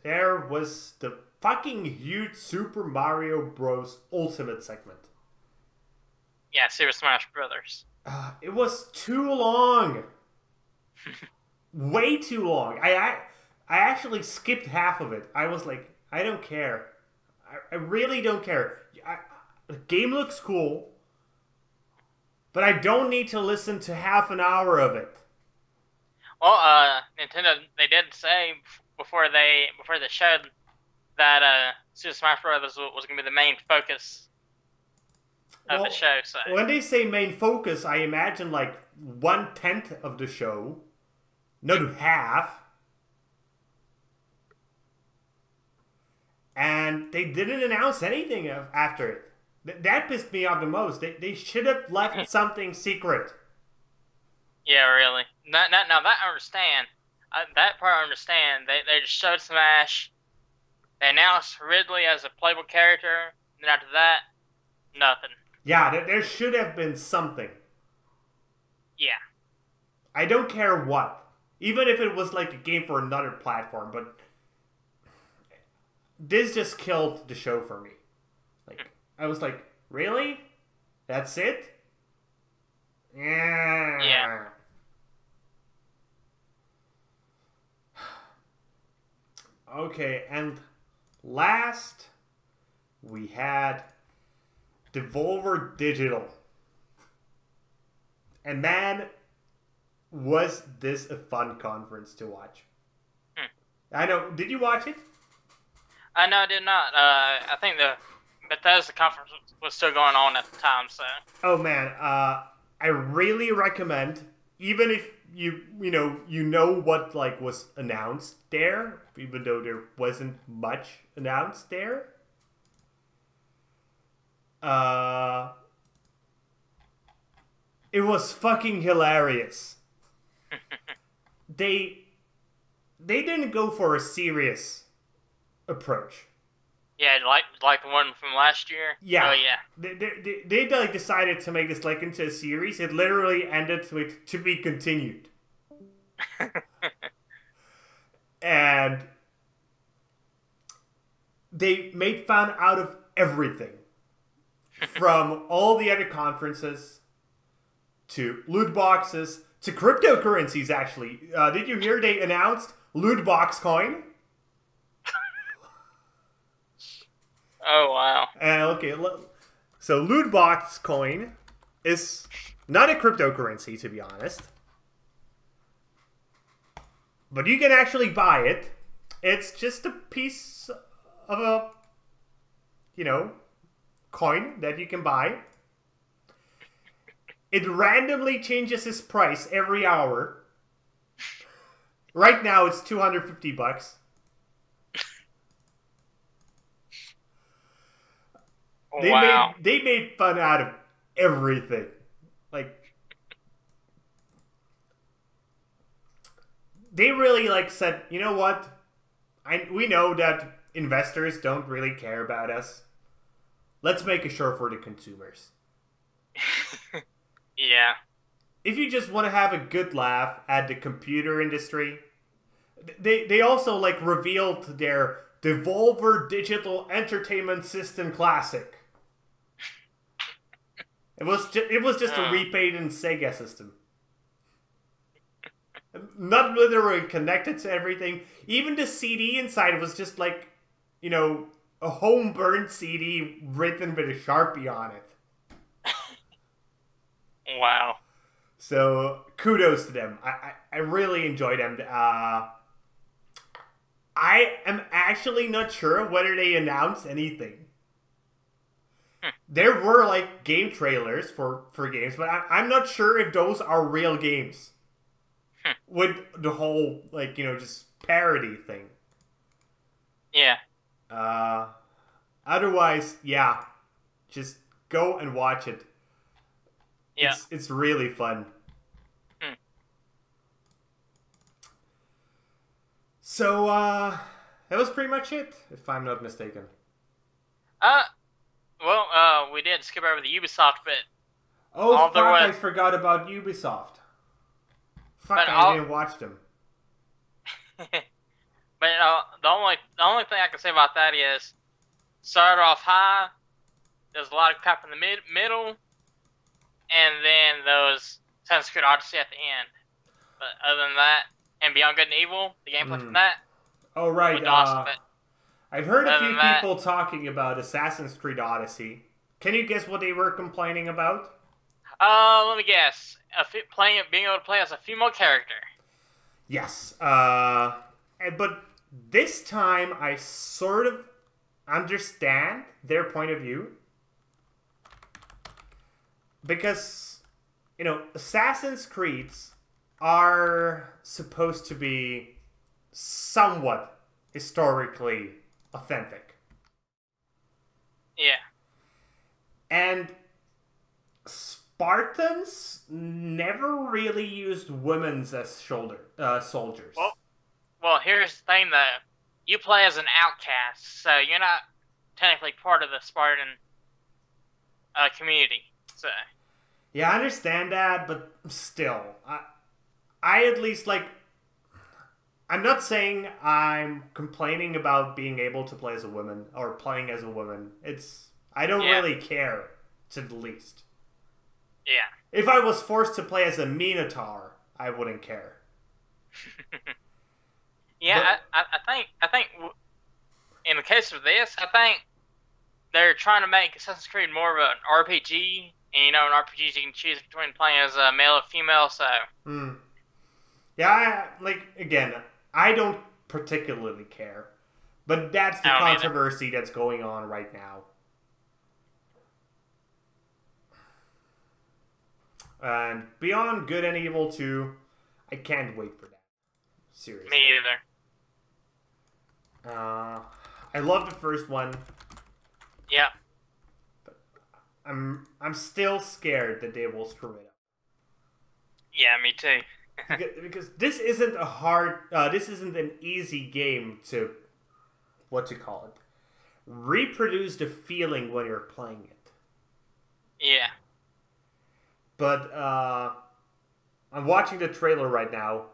there was the fucking huge Super Mario Bros. Ultimate segment. Yeah, Super Smash Brothers. It was too long. Way too long. I actually skipped half of it. I was like, I don't care. I really don't care. The game looks cool, but I don't need to listen to half an hour of it. Well, Nintendo, they did say before they showed that Super Smash Brothers was going to be the main focus of the show. So when they say main focus, I imagine like 1/10 of the show, not half. And they didn't announce anything after it. That pissed me off the most. They should have left something secret. Yeah, really. Now that I understand. That part I understand. They just showed Smash. They announced Ridley as a playable character. And then after that, nothing. Yeah, there should have been something. Yeah. I don't care what. Even if it was like a game for another platform, but this just killed the show for me. Like, I was like, really? That's it? Yeah. Okay, and last we had Devolver Digital. And man, was this a fun conference to watch. I know, did you watch it? No, I did not. I think the Bethesda conference was still going on at the time, so. Oh man, I really recommend, even if you know what like was announced there, even though there wasn't much announced there. It was fucking hilarious. They didn't go for a serious approach. Yeah, like the one from last year. Yeah. Oh yeah. They like decided to make this like into a series. It literally ended with "to be continued," and they made fun out of everything, from all the other conferences to loot boxes to cryptocurrencies. Actually, did you hear they announced loot box coin? Oh, wow. Okay, so loot box coin is not a cryptocurrency, to be honest. But you can actually buy it. It's just a piece of a, coin that you can buy. It randomly changes its price every hour. Right now it's $250. They made fun out of everything. Like, they really like said, you know what? We know that investors don't really care about us. Let's make a show for the consumers. Yeah. If you just want to have a good laugh at the computer industry, they also like revealed their Devolver Digital Entertainment System Classic. It was just a repainted Sega system. Not literally connected to everything. Even the CD inside was just like, a home-burned CD written with a Sharpie on it. Wow. So kudos to them. I really enjoyed them. I am actually not sure whether they announced anything. There were like game trailers for games, but I'm not sure if those are real games. With the whole like just parody thing. Yeah. Otherwise, yeah, just go and watch it. Yeah. It's really fun. So, that was pretty much it, if I'm not mistaken. Well, we did skip over the Ubisoft bit. Oh, fuck, I forgot about Ubisoft. Fuck, I didn't watch them. But the only thing I can say about that is, started off high, there's a lot of crap in the middle, and then those Assassin's Creed Odyssey at the end. But other than that, and Beyond Good and Evil, the gameplay from that. Oh, right. Awesome, I've heard a few people talking about Assassin's Creed Odyssey. Can you guess what they were complaining about? Let me guess. Being able to play as a female character. Yes. But this time I sort of understand their point of view. Because, Assassin's Creeds are supposed to be somewhat historically authentic. Yeah. And Spartans never really used women as soldiers. Well, here's the thing though. You play as an outcast, so you're not technically part of the Spartan community. So. Yeah, I understand that, but still, I at least I'm not saying I'm complaining about being able to play as a woman or playing as a woman. I don't really care, to the least. Yeah. If I was forced to play as a Minotaur, I wouldn't care. Yeah, but, I think in the case of this, I think they're trying to make Assassin's Creed more of an RPG. And in RPGs you can choose between playing as a male or female, so... Yeah, again, I don't particularly care. But that's the controversy that's going on right now. And Beyond Good and Evil 2, I can't wait for that. Seriously. Me either. I love the first one. Yeah. I'm still scared that they will screw it up. Yeah, me too. because this isn't this isn't an easy game to, reproduce the feeling when you're playing it. Yeah. But, I'm watching the trailer right now.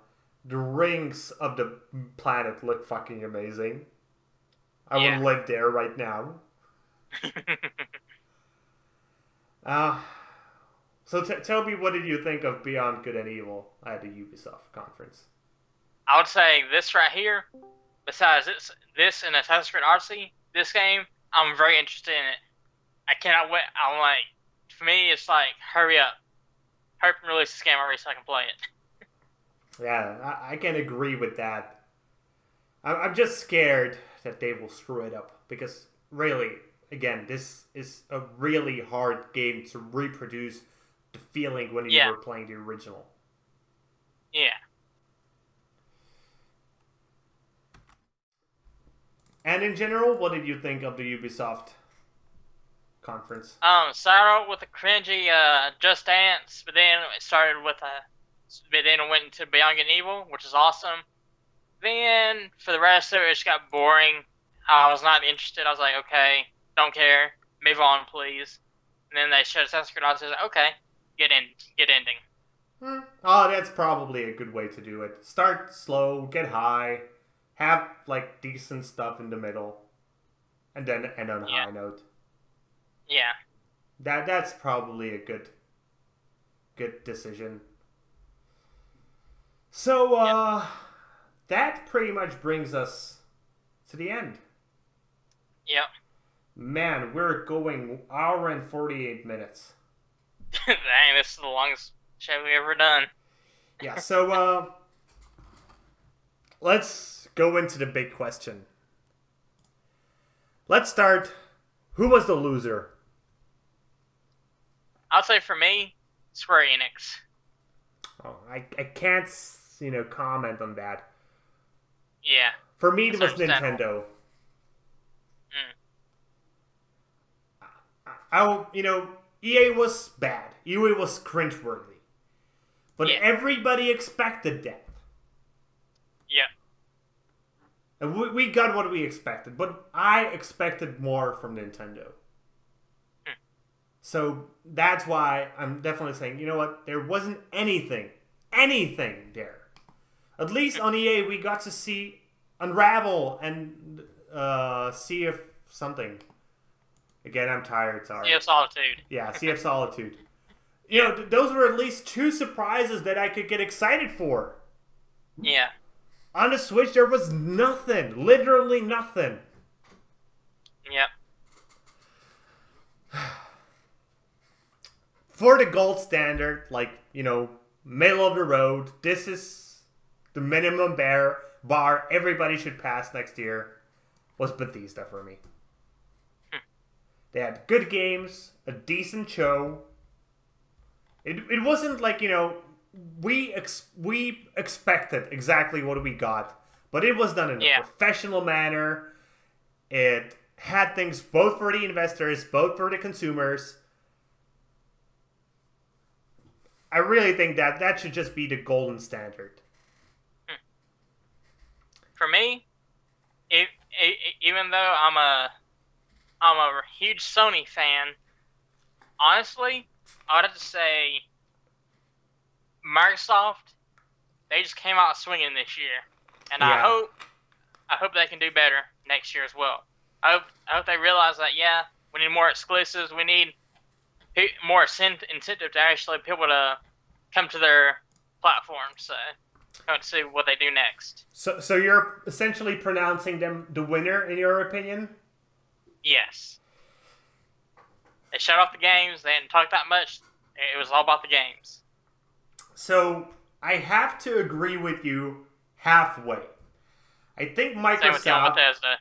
The rings of the planet look fucking amazing. I would live there right now. So tell me, what did you think of Beyond Good and Evil at the Ubisoft conference? I would say this right here, besides this and Assassin's Creed Odyssey, this game, I'm very interested in it. I cannot wait. For me, it's like, hurry up. Hurry up and release this game already so I can play it. Yeah, I can agree with that. I'm just scared that they will screw it up. Because, really, again, this is a really hard game to reproduce the feeling when you were playing the original. Yeah. And in general, what did you think of the Ubisoft conference? Started out with a cringy Just Dance, but then it went into Beyond Good and Evil, which is awesome. Then, for the rest of it, it just got boring. I was not interested. I was like, okay, don't care. Move on, please. And then they showed Assassin's Creed Odyssey. I was like, okay, get ending. Oh, that's probably a good way to do it. Start slow, get high, have, decent stuff in the middle, and then end on a high note. Yeah. That's probably a good decision. So, that pretty much brings us to the end. Yep. Man, we're going hour and 48 minutes. Dang, this is the longest show we've ever done. Yeah, so let's go into the big question. Let's start. Who was the loser? I'll say for me, Square Enix. Oh, I can't, comment on that. Yeah. For me, it was Nintendo. EA was bad. EA was cringeworthy. But everybody expected that. Yeah. And we got what we expected. But I expected more from Nintendo. So that's why I'm definitely saying, you know what? There wasn't anything there. At least on EA, we got to see Unravel and Sea of something. Again, I'm tired, sorry. Sea of Solitude. Yeah, Sea of Solitude. Those were at least 2 surprises that I could get excited for. Yeah. On the Switch, there was nothing. Literally nothing. Yep. For the gold standard, middle of the road, this is the minimum bar everybody should pass next year, was Bethesda for me. They had good games, a decent show. It wasn't like, we expected exactly what we got, but it was done in a professional manner. It had things both for the investors, both for the consumers. I really think that should just be the golden standard. For me, even though I'm a huge Sony fan, honestly, I would have to say Microsoft, they just came out swinging this year, and I hope they can do better next year as well. I hope they realize that we need more exclusives. We need more incentive to actually people to come to their platform. So let's see what they do next. So you're essentially pronouncing them the winner, in your opinion? Yes. They shut off the games. They didn't talk that much. It was all about the games. So I have to agree with you halfway. I think Microsoft... Same with Bethesda.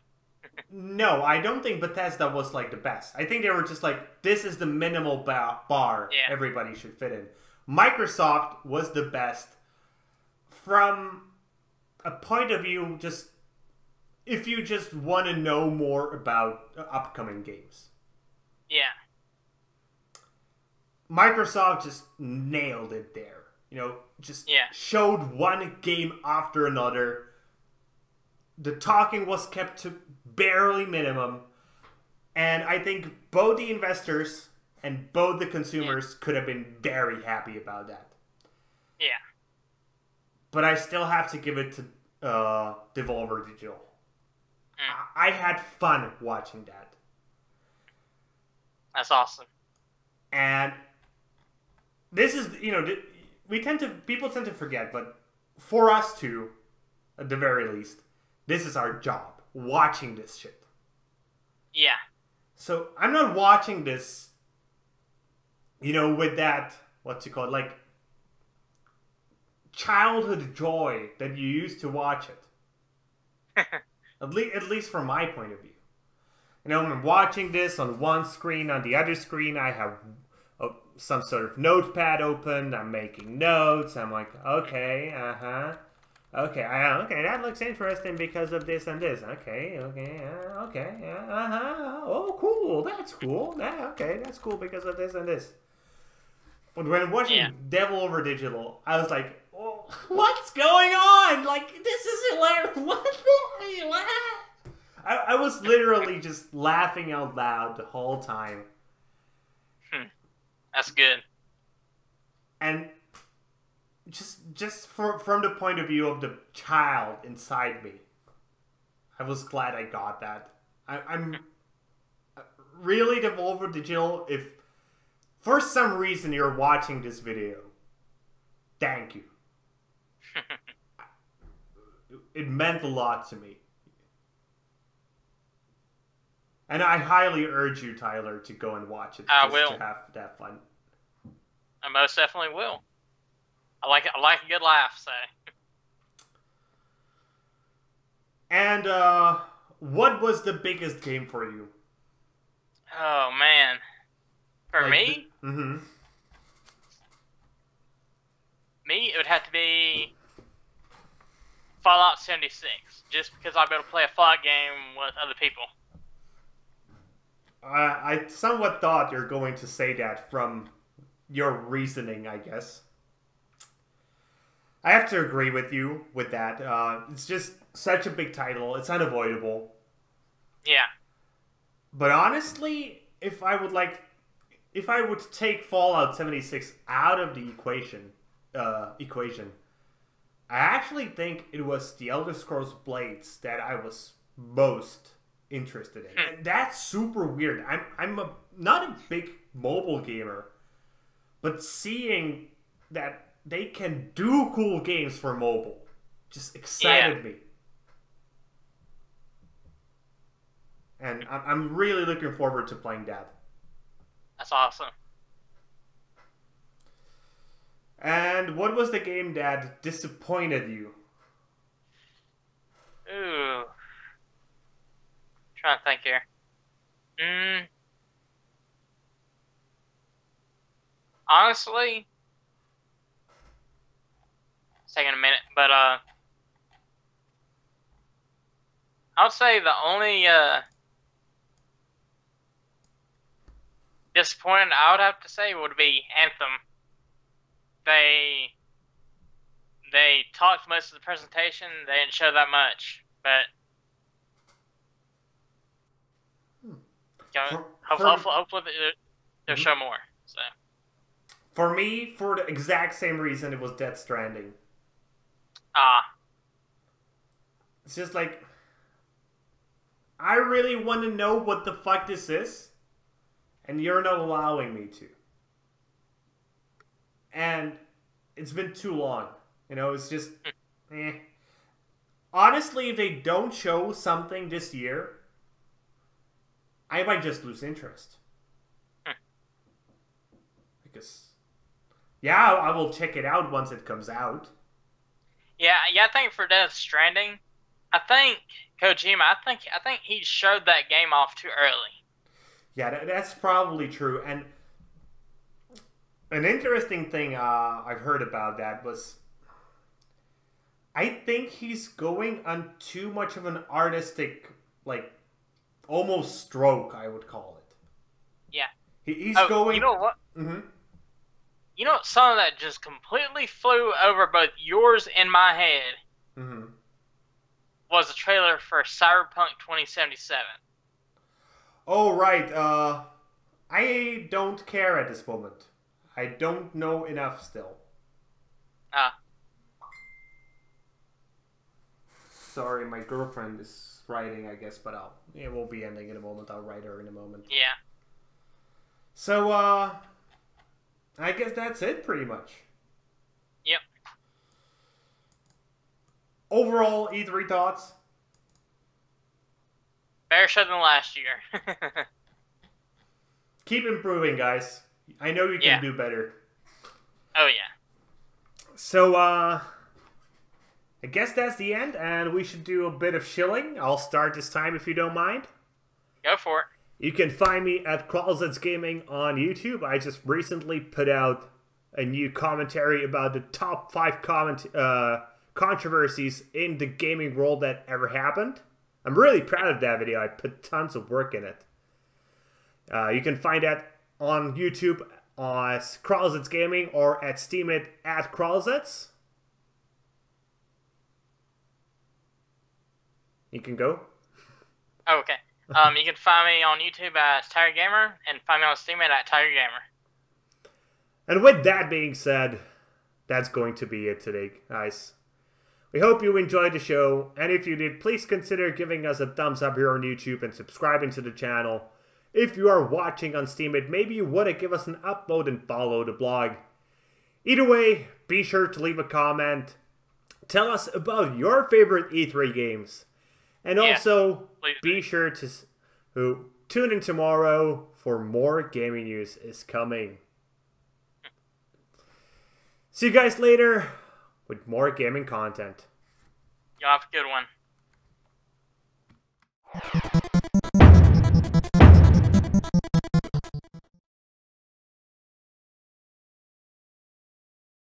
No, I don't think Bethesda was the best. I think they were just this is the minimal bar everybody should fit in. Microsoft was the best from a point of view, just if you just want to know more about upcoming games. Yeah. Microsoft just nailed it there. Showed one game after another. The talking was kept to barely minimum. And I think both the investors and both the consumers could have been very happy about that. Yeah. But I still have to give it to Devolver Digital. I had fun watching that. That's awesome. And this is, people tend to forget, but for us too, at the very least, this is our job, watching this shit. Yeah. So I'm not watching this, with that, childhood joy that you used to watch it. At least from my point of view. I'm watching this on one screen. On the other screen, I have some sort of notepad open. I'm making notes. I'm like, okay, okay, that looks interesting because of this and this. Okay, oh, cool, that's cool. Okay, that's cool because of this and this. But when watching Devolver Digital, I was like, oh, what's going on? This is hilarious. What? I was literally just laughing out loud the whole time. That's good. And just from the point of view of the child inside me, I was glad I got that. I'm really Devolver Digital. If for some reason you're watching this video, thank you. It meant a lot to me. And I highly urge you, Tyler, to go and watch it. I will. To have that fun. I most definitely will. I like a good laugh, so. And what was the biggest game for you? Oh man, for me, it would have to be Fallout 76, just because I'll be able to play a Fallout game with other people. I somewhat thought you're going to say that from your reasoning, I guess. I have to agree with you with that. It's just such a big title. It's unavoidable. Yeah. But honestly, if I would take Fallout 76 out of the equation, I actually think it was the Elder Scrolls Blades that I was most interested in. And that's super weird. I'm not a big mobile gamer, but seeing that they can do cool games for mobile just excited me. And I'm really looking forward to playing that. That's awesome. And what was the game that disappointed you? Ooh. Trying to think here. Honestly, it's taking a minute, but I would say the only disappointing I would have to say would be Anthem. They talked most of the presentation. They didn't show that much, but hopefully they'll show more. So for me, for the exact same reason, it was Death Stranding. It's just like I really want to know what the fuck this is, and you're not allowing me to. And it's been too long. You know, it's just Honestly, if they don't show something this year, I might just lose interest. Because yeah, I will check it out once it comes out. Yeah, I think for Death Stranding, I think Kojima, I think he showed that game off too early. Yeah, that's probably true. And an interesting thing I've heard about that was I think he's going on too much of an artistic, like, almost stroke, I would call it. Yeah. He's going... You know what? You know, something that just completely flew over both yours and my head was the trailer for Cyberpunk 2077. Oh, right. I don't care at this moment. I don't know enough still. Sorry, my girlfriend is writing, I guess, but it won't be ending in a moment. I'll write her in a moment. Yeah. So, I guess that's it, pretty much. Yep. Overall, E3 thoughts? Better show than last year. Keep improving, guys. I know you can do better. Oh, yeah. So, I guess that's the end, and we should do a bit of shilling. I'll start this time if you don't mind. Go for it. You can find me at Kralizec Gaming on YouTube. I just recently put out a new commentary about the top 5 controversies in the gaming world that ever happened. I'm really proud of that video. I put tons of work in it. You can find that on YouTube as Kralizec Gaming or at Steemit at Kralizec. You can go. Oh, okay. You can find me on YouTube as Tygergamer and find me on Steemit at Tygergamer. And with that being said, that's going to be it today, guys. We hope you enjoyed the show, and if you did, please consider giving us a thumbs up here on YouTube and subscribing to the channel. If you are watching on Steemit, maybe you want to give us an upvote and follow the blog. Either way, be sure to leave a comment. Tell us about your favorite E3 games. And also, be sure to tune in tomorrow for more gaming news is coming. See you guys later with more gaming content. Y'all have a good one.